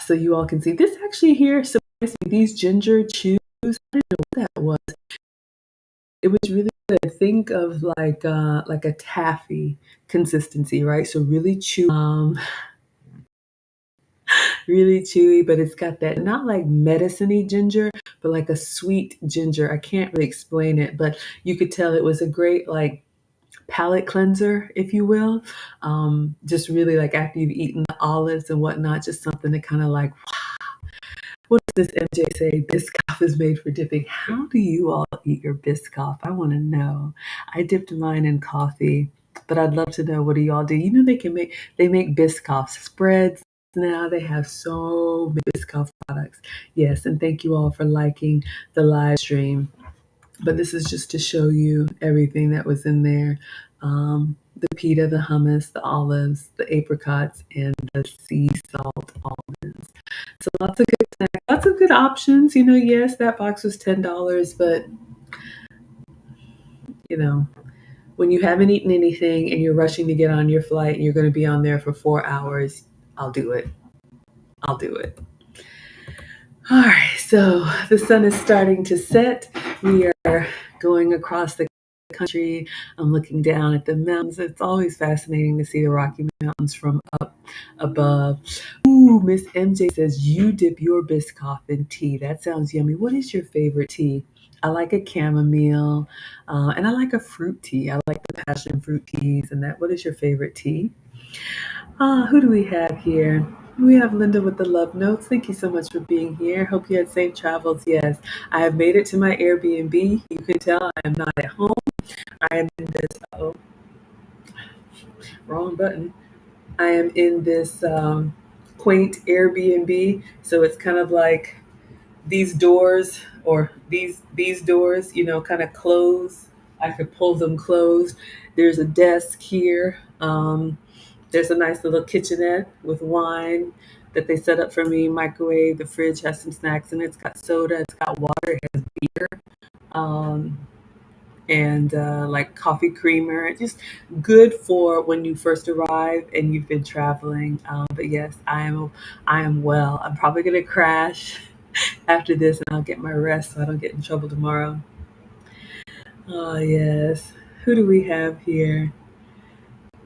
S1: So you all can see this actually here. Surprised me, these ginger chews. I didn't know what that was. It was really good. Think of like a taffy consistency, right? So really really chewy, but it's got that not like medicine-y ginger, but like a sweet ginger. I can't really explain it, but you could tell it was a great like palate cleanser, if you will. Just really like after you've eaten the olives and whatnot, just something to kind of like, what does this MJ say? Biscoff is made for dipping. How do you all eat your Biscoff? I want to know. I dipped mine in coffee, but I'd love to know, what do y'all do? They make Biscoff spreads now. They have so many Biscoff products. Yes, and thank you all for liking the live stream. But this is just to show you everything that was in there. The pita, the hummus, the olives, the apricots, and the sea salt almonds. So lots of good snacks, lots of good options. Yes, that box was $10, but when you haven't eaten anything and you're rushing to get on your flight and you're going to be on there for 4 hours, I'll do it. I'll do it. All right, so the sun is starting to set. We are going across the country. I'm looking down at the mountains. It's always fascinating to see the Rocky Mountains from up above. Ooh, Miss MJ says, you dip your Biscoff in tea. That sounds yummy. What is your favorite tea? I like a chamomile, and I like a fruit tea. I like the passion fruit teas and that. What is your favorite tea? Who do we have here? We have Linda with the love notes. Thank you so much for being here. Hope you had safe travels. Yes, I have made it to my Airbnb. You can tell I am not at home. I am in this, wrong button. I am in this quaint Airbnb. So it's kind of like these doors or these doors, kind of close. I could pull them closed. There's a desk here. There's a nice little kitchenette with wine that they set up for me, microwave. The fridge has some snacks in it. It's got soda, it's got water, it has beer, um, and like coffee creamer. It's just good for when you first arrive and you've been traveling. But yes, I am well. I'm probably gonna crash after this and I'll get my rest so I don't get in trouble tomorrow. Oh yes. Who do we have here?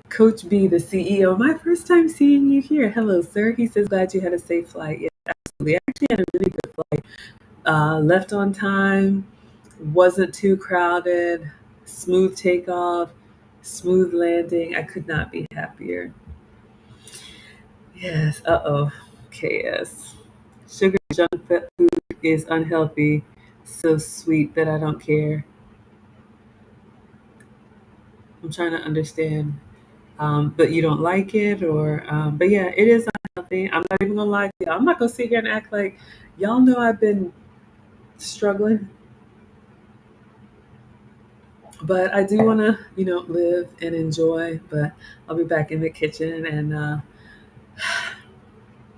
S1: Coach B, the CEO. My first time seeing you here. Hello, sir. He says, glad you had a safe flight. Yes, smoothly. I actually had a really good flight. Left on time, wasn't too crowded, smooth takeoff, smooth landing. I could not be happier. Yes, KS. Sugar junk food is unhealthy, so sweet that I don't care. I'm trying to understand. But you don't like it, but yeah, it is unhealthy. I'm not even gonna lie to you. I'm not gonna sit here and act like y'all know I've been struggling, but I do want to, live and enjoy. But I'll be back in the kitchen, and I'm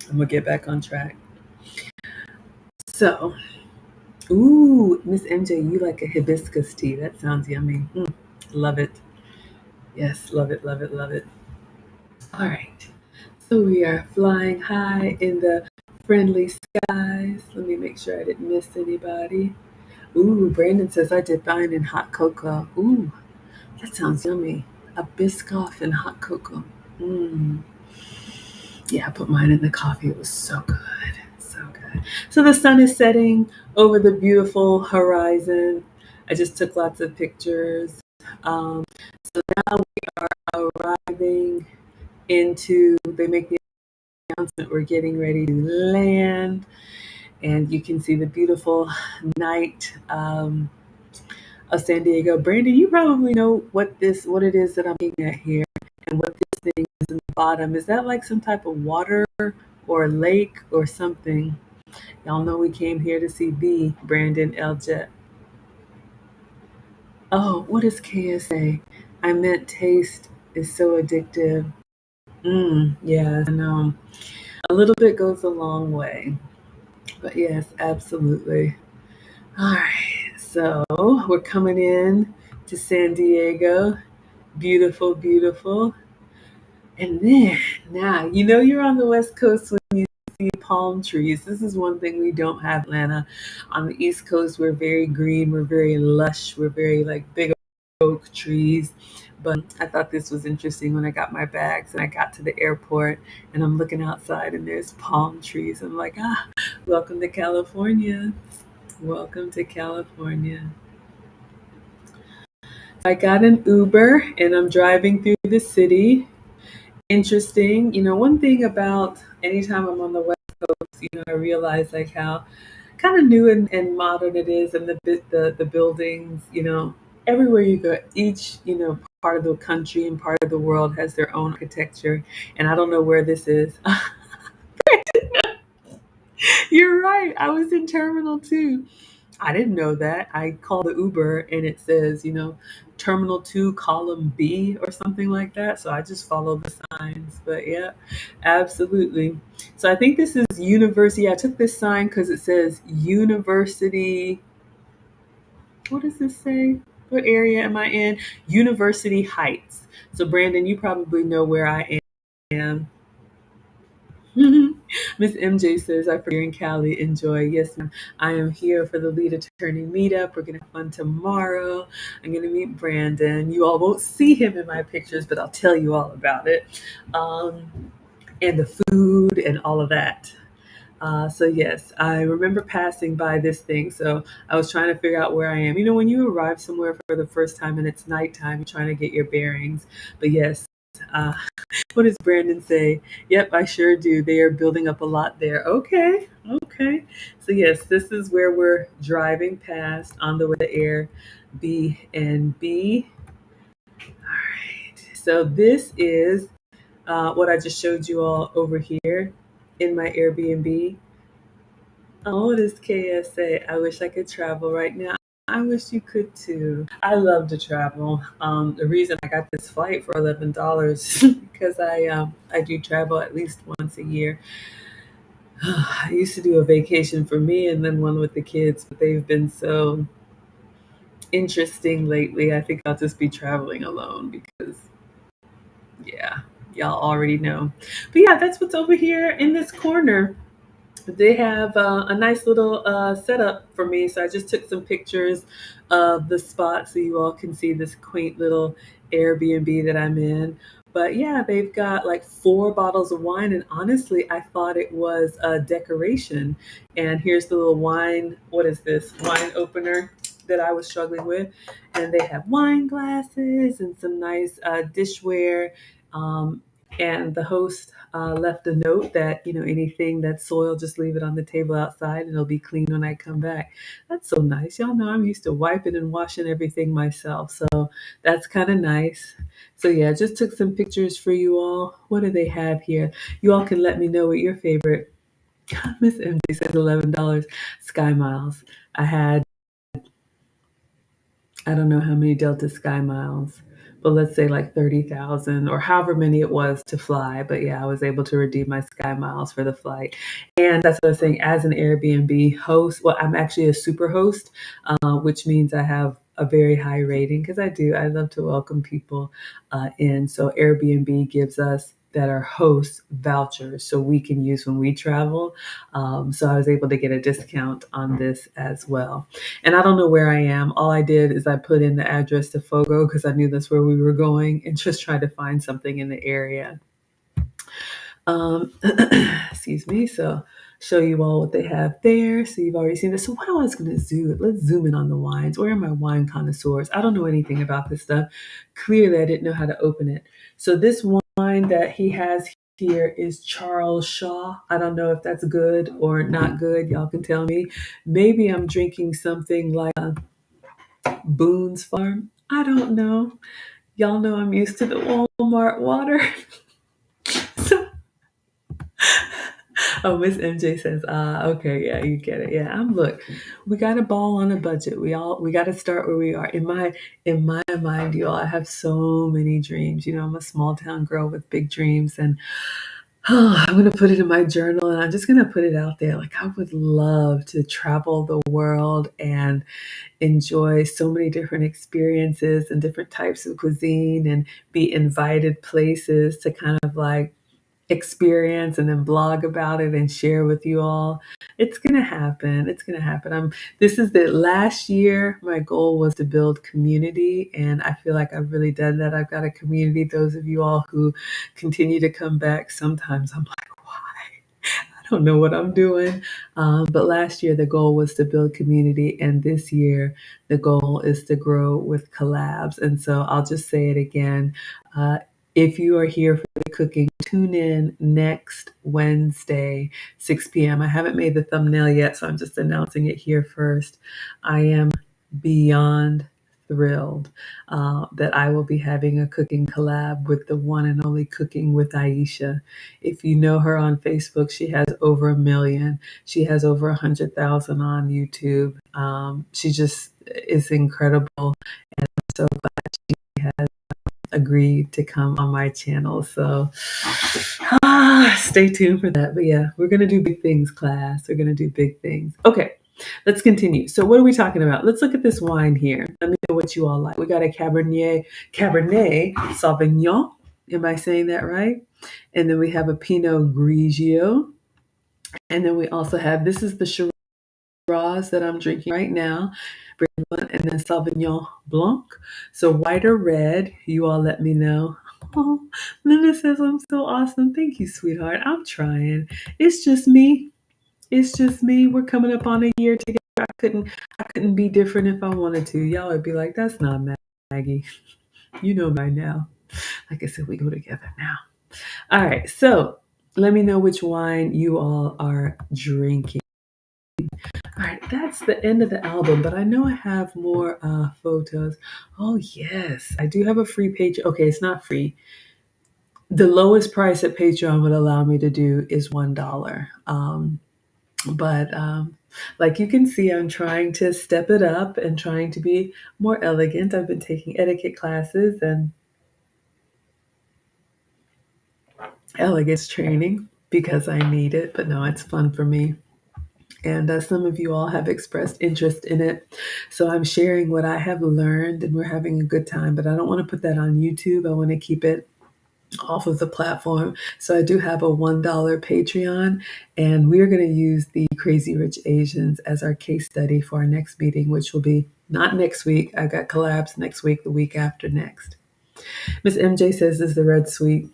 S1: gonna get back on track. So, ooh, Miss MJ, you like a hibiscus tea? That sounds yummy. Love it. Yes, love it, love it, love it. All right. So we are flying high in the friendly skies. Let me make sure I didn't miss anybody. Ooh, Brandon says I did mine in hot cocoa. Ooh, that sounds yummy. A Biscoff and hot cocoa. Mmm. Yeah, I put mine in the coffee. It was so good. So good. So the sun is setting over the beautiful horizon. I just took lots of pictures. Um, so now we are arriving into, they make the announcement we're getting ready to land, and you can see the beautiful night of San Diego. Brandon, you probably know what it is that I'm looking at here, and what this thing is in the bottom. Is that like some type of water or lake or something? Y'all know we came here to see the Brandon L. Jet. Oh, what does KSA? I meant taste is so addictive. Yeah, I know. A little bit goes a long way. But yes, absolutely. All right, so we're coming in to San Diego. Beautiful, beautiful. And then now, you're on the West Coast when you see palm trees. This is one thing we don't have in Atlanta. On the East Coast, we're very green, we're very lush, we're very like big oak trees. But I thought this was interesting when I got my bags and I got to the airport and I'm looking outside and there's palm trees. I'm like, welcome to California. Welcome to California. I got an Uber and I'm driving through the city. Interesting. One thing about anytime I'm on the West Coast, I realize like how kind of new and modern it is, and the buildings, everywhere you go, each, part of the country and part of the world has their own architecture. And I don't know where this is. You're right. I was in Terminal 2. I didn't know that. I called the Uber and it says, Terminal 2, column B or something like that. So I just followed the signs. But yeah, absolutely. So I think this is university. I took this sign because it says University. What does this say? What area am I in? University Heights. So Brandon, you probably know where I am. Miss MJ says, I forget in Cali. Enjoy. Yes, ma'am. I am here for the lead attorney meetup. We're going to have fun tomorrow. I'm going to meet Brandon. You all won't see him in my pictures, but I'll tell you all about it. And the food and all of that. So yes, I remember passing by this thing. So I was trying to figure out where I am. When you arrive somewhere for the first time and it's nighttime, you're trying to get your bearings. But yes, uh, what does Brandon say? Yep, I sure do. They are building up a lot there. Okay, okay. So yes, this is where we're driving past on the way to Airbnb. All right. So this is what I just showed you all over here in my Airbnb. Oh, this KSA. I wish I could travel right now. I wish you could too. I love to travel. The reason I got this flight for $11 because I do travel at least once a year. I used to do a vacation for me and then one with the kids, but they've been so interesting lately. I think I'll just be traveling alone because, yeah, y'all already know. But yeah, that's what's over here in this corner. They have a nice little setup for me. So I just took some pictures of the spot so you all can see this quaint little Airbnb that I'm in. But yeah, they've got like 4 bottles of wine, and honestly, I thought it was a decoration. And here's the little wine. What is this? Wine opener that I was struggling with. And they have wine glasses and some nice dishware. Um, and the host left a note that, anything that's soiled, just leave it on the table outside and it'll be clean when I come back. That's so nice. Y'all know I'm used to wiping and washing everything myself. So that's kind of nice. So yeah, just took some pictures for you all. What do they have here? You all can let me know what your favorite. Miss MJ says $11 Sky Miles. I don't know how many Delta Sky Miles, but let's say like 30,000 or however many it was to fly. But yeah, I was able to redeem my Sky Miles for the flight. And that's what I was saying, as an Airbnb host, well, I'm actually a super host, which means I have a very high rating because I love to welcome people in. So Airbnb gives us that are host vouchers so we can use when we travel. So I was able to get a discount on this as well. And I don't know where I am. All I did is I put in the address to Fogo because I knew that's where we were going and just tried to find something in the area. Excuse me. So show you all what they have there. So you've already seen this. So what I was going to do, let's zoom in on the wines. Where are my wine connoisseurs? I don't know anything about this stuff. Clearly, I didn't know how to open it. So this wine that he has here is Charles Shaw. I don't know if that's good or not good. Y'all can tell me. Maybe I'm drinking something like Boone's Farm. I don't know. Y'all know I'm used to the Walmart water. So, oh, Miss MJ says, okay, yeah, you get it. Yeah, look, we got to ball on a budget. We got to start where we are. In my mind, y'all, I have so many dreams. I'm a small town girl with big dreams, and I'm going to put it in my journal, and I'm just going to put it out there. Like, I would love to travel the world and enjoy so many different experiences and different types of cuisine and be invited places to kind of like experience and then blog about it and share with you all. It's going to happen. It's going to happen. This is the last year. My goal was to build community, and I feel like I've really done that. I've got a community. Those of you all who continue to come back, sometimes I'm like, why? I don't know what I'm doing. But last year, the goal was to build community. And this year, the goal is to grow with collabs. And so I'll just say it again. If you are here for the cooking, tune in next Wednesday, 6 p.m. I haven't made the thumbnail yet, so I'm just announcing it here first. I am beyond thrilled that I will be having a cooking collab with the one and only Cooking with Aisha. If you know her on Facebook, she has over 1 million. She has over 100,000 on YouTube. She just is incredible, and I'm so glad she has agreed to come on my channel. So stay tuned for that. But yeah, we're going to do big things, class. We're going to do big things. Okay, let's continue. So what are we talking about? Let's look at this wine here. Let me know what you all like. We got a Cabernet Sauvignon. Am I saying that right? And then we have a Pinot Grigio. And then we also have, this is the Shiraz that I'm drinking right now, and then Sauvignon Blanc. So white or red, you all let me know. Oh, Linda says I'm so awesome. Thank you, sweetheart. I'm trying. It's just me. It's just me. We're coming up on a year together. I couldn't be different if I wanted to. Y'all would be like, that's not Maggie. You know by now. Like I said, we go together now. All right. So let me know which wine you all are drinking. All right, that's the end of the album, but I know I have more photos. Oh, yes, I do have a free page. Okay, it's not free. The lowest price that Patreon would allow me to do is $1. But like you can see, I'm trying to step it up and trying to be more elegant. I've been taking etiquette classes and elegance training because I need it, but no, it's fun for me. And some of you all have expressed interest in it. So I'm sharing what I have learned, and we're having a good time. But I don't want to put that on YouTube. I want to keep it off of the platform. So I do have a $1 Patreon, and we're going to use the Crazy Rich Asians as our case study for our next meeting, which will be not next week. I've got collabs next week, the week after next. Miss MJ says, "Is the red sweet?"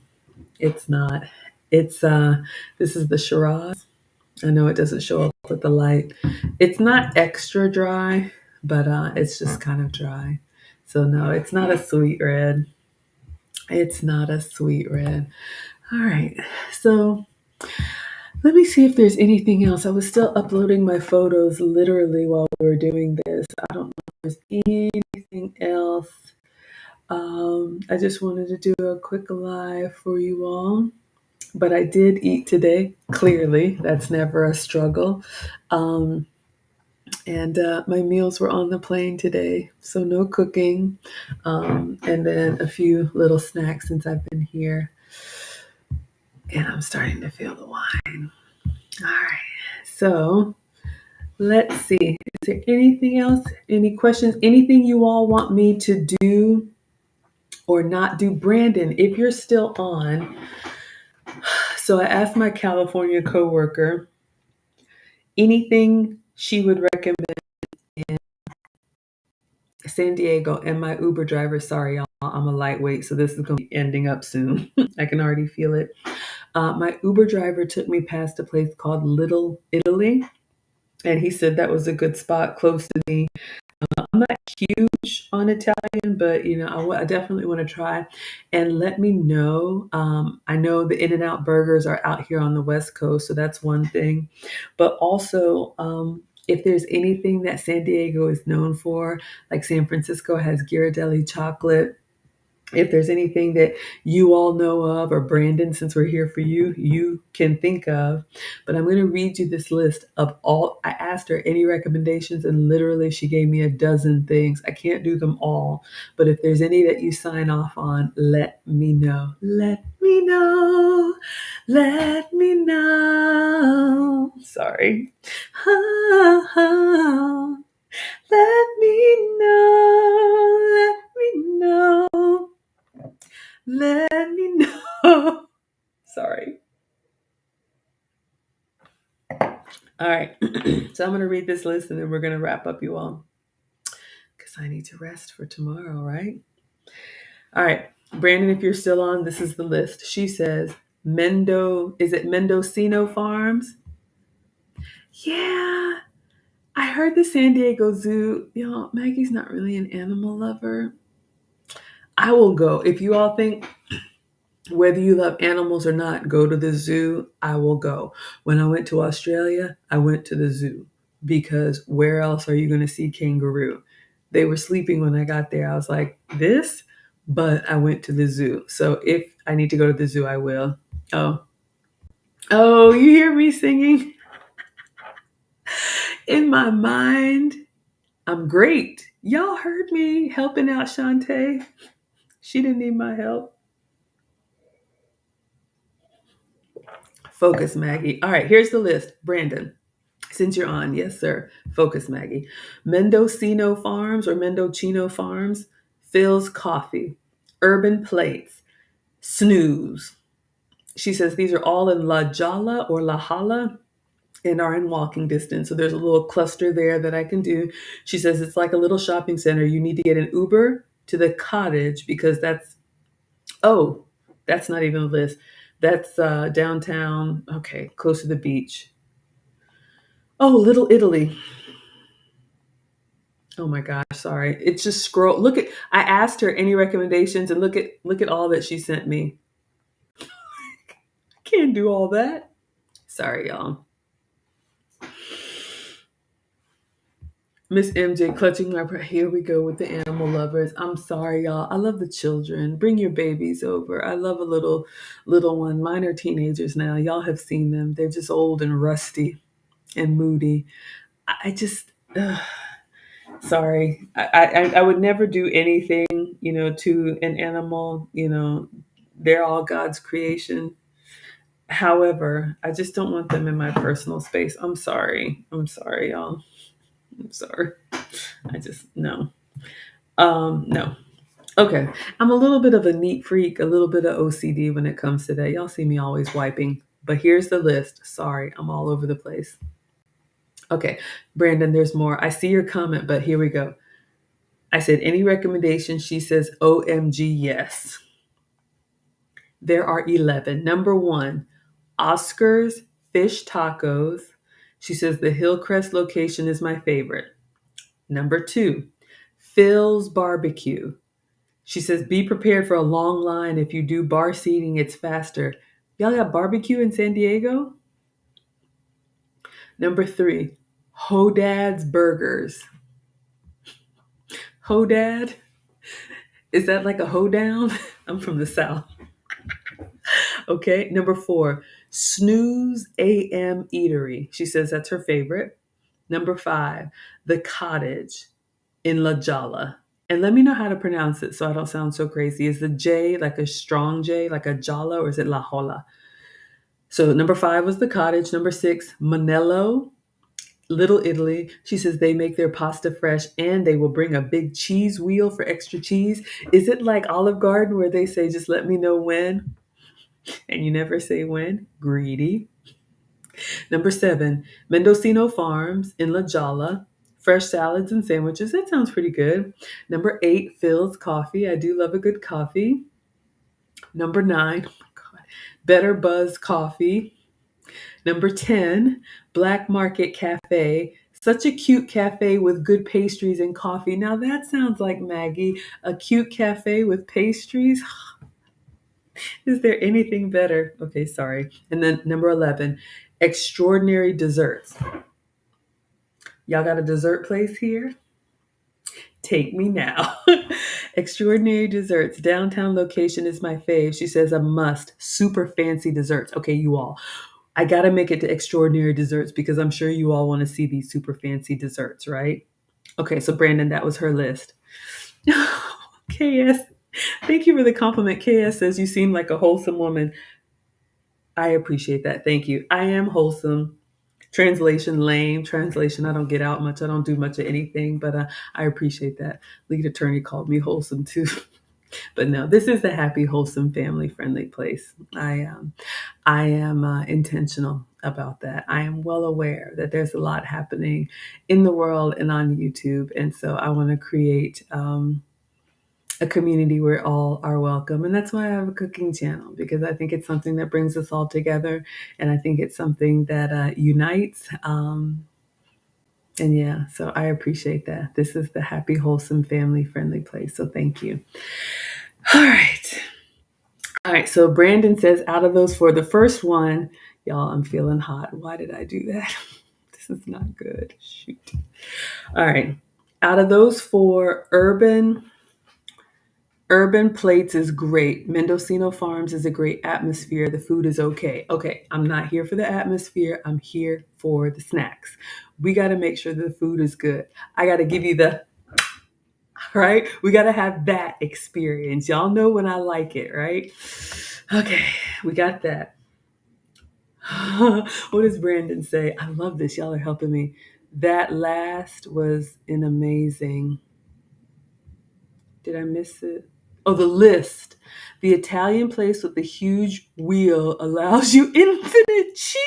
S1: It's not. It's this is the Shiraz. I know it doesn't show up with the light. It's not extra dry, but it's just kind of dry. So no, it's not a sweet red. It's not a sweet red. All right. So let me see if there's anything else. I was still uploading my photos literally while we were doing this. I don't know if there's anything else. I just wanted to do a quick live for you all. But I did eat today. Clearly, that's never a struggle. Um, and my meals were on the plane today, so no cooking. And then a few little snacks since I've been here. And I'm starting to feel the wine. All right. So let's see. Is there anything else? Any questions? Anything you all want me to do or not do? Brandon, if you're still on. So I asked my California coworker anything she would recommend in San Diego, and my Uber driver, sorry, y'all, I'm a lightweight, so this is going to be ending up soon. I can already feel it. My Uber driver took me past a place called Little Italy, and he said that was a good spot close to me. I'm not huge on Italian, but I definitely want to try. And let me know. I know the In-N-Out burgers are out here on the West Coast, so that's one thing. But also, if there's anything that San Diego is known for, like San Francisco has Ghirardelli chocolate. If there's anything that you all know of, or Brandon, since we're here for you, you can think of. But I'm going to read you this list of all. I asked her any recommendations, and literally she gave me a dozen things. I can't do them all, but if there's any that you sign off on, let me know. Let me know. Let me know. Sorry. Let me know. Let me know. Let me know. Sorry. All right. So I'm going to read this list and then we're going to wrap up, you all. Because I need to rest for tomorrow, right? All right. Brandon, if you're still on, this is the list. She says, is it Mendocino Farms? Yeah. I heard the San Diego Zoo. Y'all, Maggie's not really an animal lover. I will go. If you all think whether you love animals or not, go to the zoo, I will go. When I went to Australia, I went to the zoo because where else are you going to see kangaroo? They were sleeping when I got there. I was like, this? But I went to the zoo. So if I need to go to the zoo, I will. Oh, you hear me singing? In my mind, I'm great. Y'all heard me helping out Shantae. She didn't need my help. Focus, Maggie. All right, here's the list. Brandon, since you're on, yes, sir. Focus, Maggie. Mendocino Farms or Mendocino Farms, Phil's Coffee, Urban Plates, Snooze. She says these are all in La Jolla or La Hala and are in walking distance. So there's a little cluster there that I can do. She says it's like a little shopping center. You need to get an Uber to the cottage because that's not even a list. That's downtown, okay, close to the beach. Oh, Little Italy. Oh my gosh, sorry. It's just scroll. I asked her any recommendations and look at all that she sent me. I can't do all that. Sorry, y'all. Miss MJ clutching my breath. Here we go with the animal lovers. I'm sorry, y'all. I love the children. Bring your babies over. I love a little one. Mine are teenagers now. Y'all have seen them. They're just old and rusty and moody. I just sorry. I would never do anything, to an animal. They're all God's creation. However, I just don't want them in my personal space. I'm sorry. I'm sorry, y'all. I'm sorry. I just no. No. Okay. I'm a little bit of a neat freak, a little bit of OCD when it comes to that. Y'all see me always wiping. But here's the list. Sorry, I'm all over the place. Okay, Brandon, there's more. I see your comment, but here we go. I said, any recommendations? She says, OMG, yes. There are 11. Number 1, Oscar's Fish Tacos. She says, the Hillcrest location is my favorite. Number 2, Phil's Barbecue. She says, be prepared for a long line. If you do bar seating, it's faster. Y'all got barbecue in San Diego? Number 3, Hodad's Burgers. Hodad? Is that like a hoedown? I'm from the South. Okay. Number 4, Snooze AM Eatery. She says that's her favorite. Number 5, The Cottage in La Jolla. And let me know how to pronounce it so I don't sound so crazy. Is the J like a strong J, like a Jolla, or is it La Jolla? So number 5 was The Cottage. Number 6, Manello, Little Italy. She says they make their pasta fresh and they will bring a big cheese wheel for extra cheese. Is it like Olive Garden where they say, just let me know when, and you never say when? Greedy. Number 7, Mendocino Farms in La Jolla. Fresh salads and sandwiches. That sounds pretty good. Number 8, Phil's Coffee. I do love a good coffee. Number 9, oh my God, Better Buzz Coffee. Number 10, Black Market Cafe. Such a cute cafe with good pastries and coffee. Now that sounds like Maggie. A cute cafe with pastries. Is there anything better? Okay, sorry. And then number 11, Extraordinary Desserts. Y'all got a dessert place here? Take me now. Extraordinary Desserts. Downtown location is my fave. She says a must. Super fancy desserts. Okay, you all. I got to make it to Extraordinary Desserts because I'm sure you all want to see these super fancy desserts, right? Okay, so Brandon, that was her list. KS, thank you for the compliment. KS says you seem like a wholesome woman. I appreciate that. Thank you. I am wholesome. Translation lame. Translation, I don't get out much. I don't do much of anything, but I appreciate that. Lead attorney called me wholesome too. But no, this is a happy, wholesome, family-friendly place. I am intentional about that. I am well aware that there's a lot happening in the world and on YouTube, and so I want to create a community where all are welcome. And that's why I have a cooking channel, because I think it's something that brings us all together, and I think it's something that unites. And yeah, so I appreciate that. This is the happy, wholesome, family-friendly place. So thank you. All right. All right. So Brandon says, out of those 4, the first one, y'all, I'm feeling hot. Why did I do that? This is not good. Shoot. All right. Out of those 4, Urban Plates is great. Mendocino Farms is a great atmosphere. The food is okay. Okay, I'm not here for the atmosphere. I'm here for the snacks. We got to make sure the food is good. I got to give you the, right? We got to have that experience. Y'all know when I like it, right? Okay, we got that. What does Brandon say? I love this. Y'all are helping me. That last was an amazing. Did I miss it? Oh, the list. The Italian place with the huge wheel allows you infinite cheese.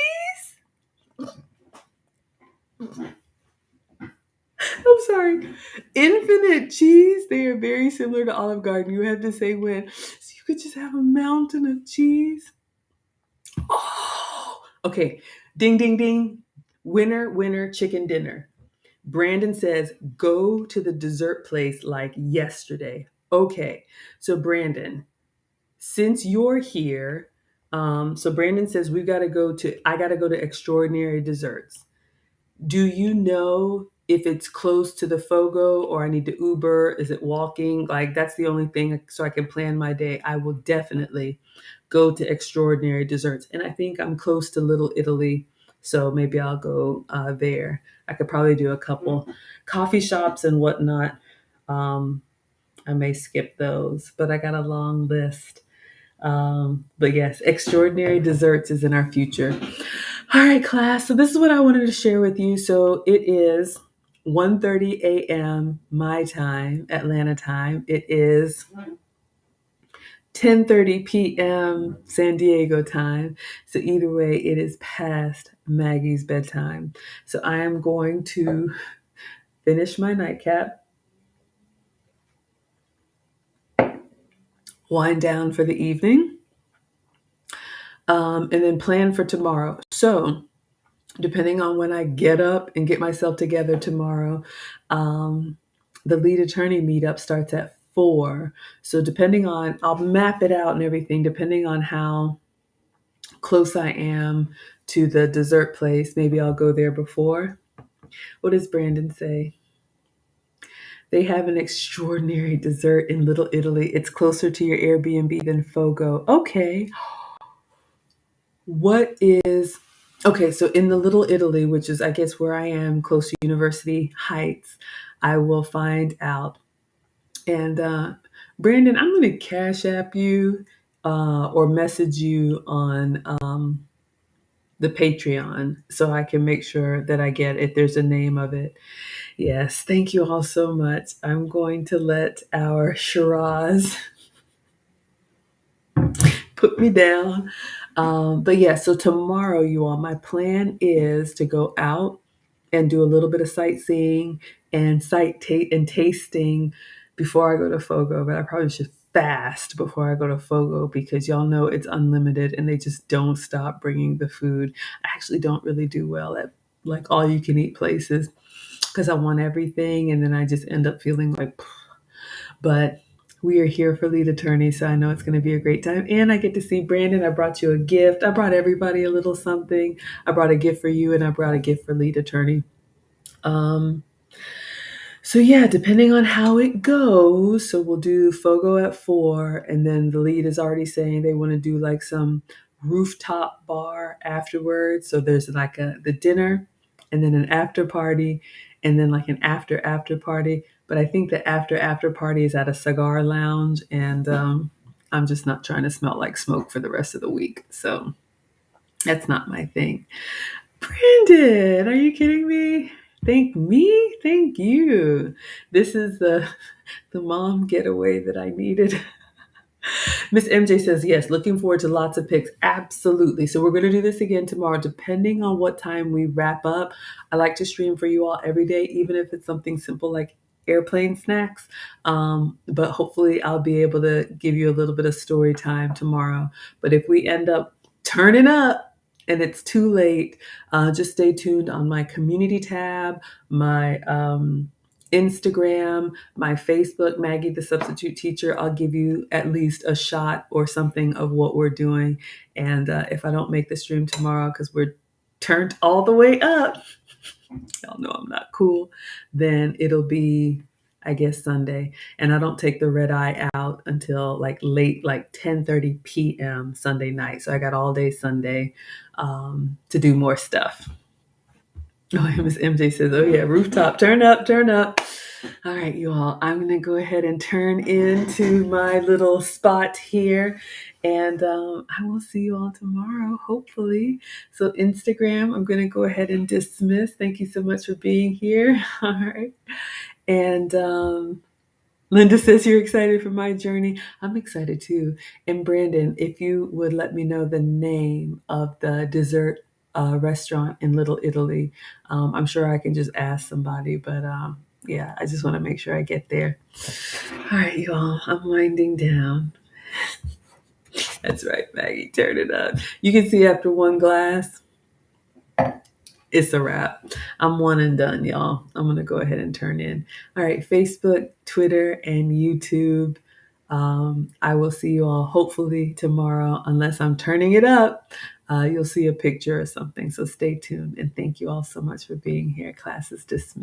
S1: I'm sorry. Infinite cheese. They are very similar to Olive Garden. You have to say when. So you could just have a mountain of cheese. Oh, okay. Ding, ding, ding. Winner, winner, chicken dinner. Brandon says, go to the dessert place like yesterday. Okay. So Brandon, since you're here, so Brandon says I got to go to Extraordinary Desserts. Do you know if it's close to the Fogo or I need to Uber? Is it walking? Like, that's the only thing so I can plan my day. I will definitely go to Extraordinary Desserts. And I think I'm close to Little Italy, so maybe I'll go there. I could probably do a couple coffee shops and whatnot. I may skip those, but I got a long list. But yes, Extraordinary Desserts is in our future. All right, class. So this is what I wanted to share with you. So it is 1:30 a.m. my time, Atlanta time. It is 10:30 p.m. San Diego time. So either way, it is past Maggie's bedtime. So I am going to finish my nightcap. wind down for the evening, and then plan for tomorrow. So depending on when I get up and get myself together tomorrow, um, the lead attorney meetup starts at 4. So I'll map it out and everything, depending on how close I am to the dessert place. Maybe I'll go there before. What does Brandon say? They have an extraordinary dessert in Little Italy. It's closer to your Airbnb than Fogo. Okay. Okay, so in the Little Italy, which is, I guess, where I am, close to University Heights, I will find out. And Brandon, I'm going to Cash App you or message you on the Patreon so I can make sure that I get if there's a name of it. Yes, thank you all so much. I'm going to let our Shiraz put me down. But yeah, so tomorrow, you all, my plan is to go out and do a little bit of sightseeing and tasting before I go to Fogo. But I probably should fast before I go to Fogo because y'all know it's unlimited and they just don't stop bringing the food. I actually don't really do well at like all you can eat places because I want everything and then I just end up feeling like, but we are here for lead attorney, so I know it's going to be a great time. And I get to see Brandon. I brought you a gift. I brought everybody a little something. I brought a gift for you and I brought a gift for lead attorney. So yeah, depending on how it goes, so we'll do Fogo at 4, and then the lead is already saying they want to do like some rooftop bar afterwards. So there's like the dinner, and then an after party, and then like an after party. But I think the after party is at a cigar lounge, and I'm just not trying to smell like smoke for the rest of the week. So that's not my thing. Brandon, are you kidding me? Thank me? Thank you. This is the mom getaway that I needed. Miss MJ says, yes, looking forward to lots of pics. Absolutely. So we're going to do this again tomorrow, depending on what time we wrap up. I like to stream for you all every day, even if it's something simple like airplane snacks. But hopefully I'll be able to give you a little bit of story time tomorrow. But if we end up turning up, and it's too late, just stay tuned on my community tab, my Instagram, my Facebook, Maggie the Substitute Teacher. I'll give you at least a shot or something of what we're doing. And if I don't make the stream tomorrow because we're turned all the way up, y'all know I'm not cool, then it'll be, I guess, Sunday. And I don't take the red eye out until like late, like 10:30 p.m. Sunday night. So I got all day Sunday to do more stuff. Oh, Miss MJ says, oh yeah, rooftop, turn up, turn up. All right, you all, I'm going to go ahead and turn into my little spot here. And I will see you all tomorrow, hopefully. So Instagram, I'm going to go ahead and dismiss. Thank you so much for being here. All right. And Linda says you're excited for my journey. I'm excited too. And Brandon, if you would let me know the name of the dessert restaurant in Little Italy, I'm sure I can just ask somebody. But yeah, I just want to make sure I get there. All right, you all, I'm winding down. That's right, Maggie, turn it up. You can see after one glass, it's a wrap. I'm one and done, y'all. I'm going to go ahead and turn in. All right, Facebook, Twitter, and YouTube. I will see you all hopefully tomorrow, unless I'm turning it up. You'll see a picture or something. So stay tuned. And thank you all so much for being here. Class is dismissed.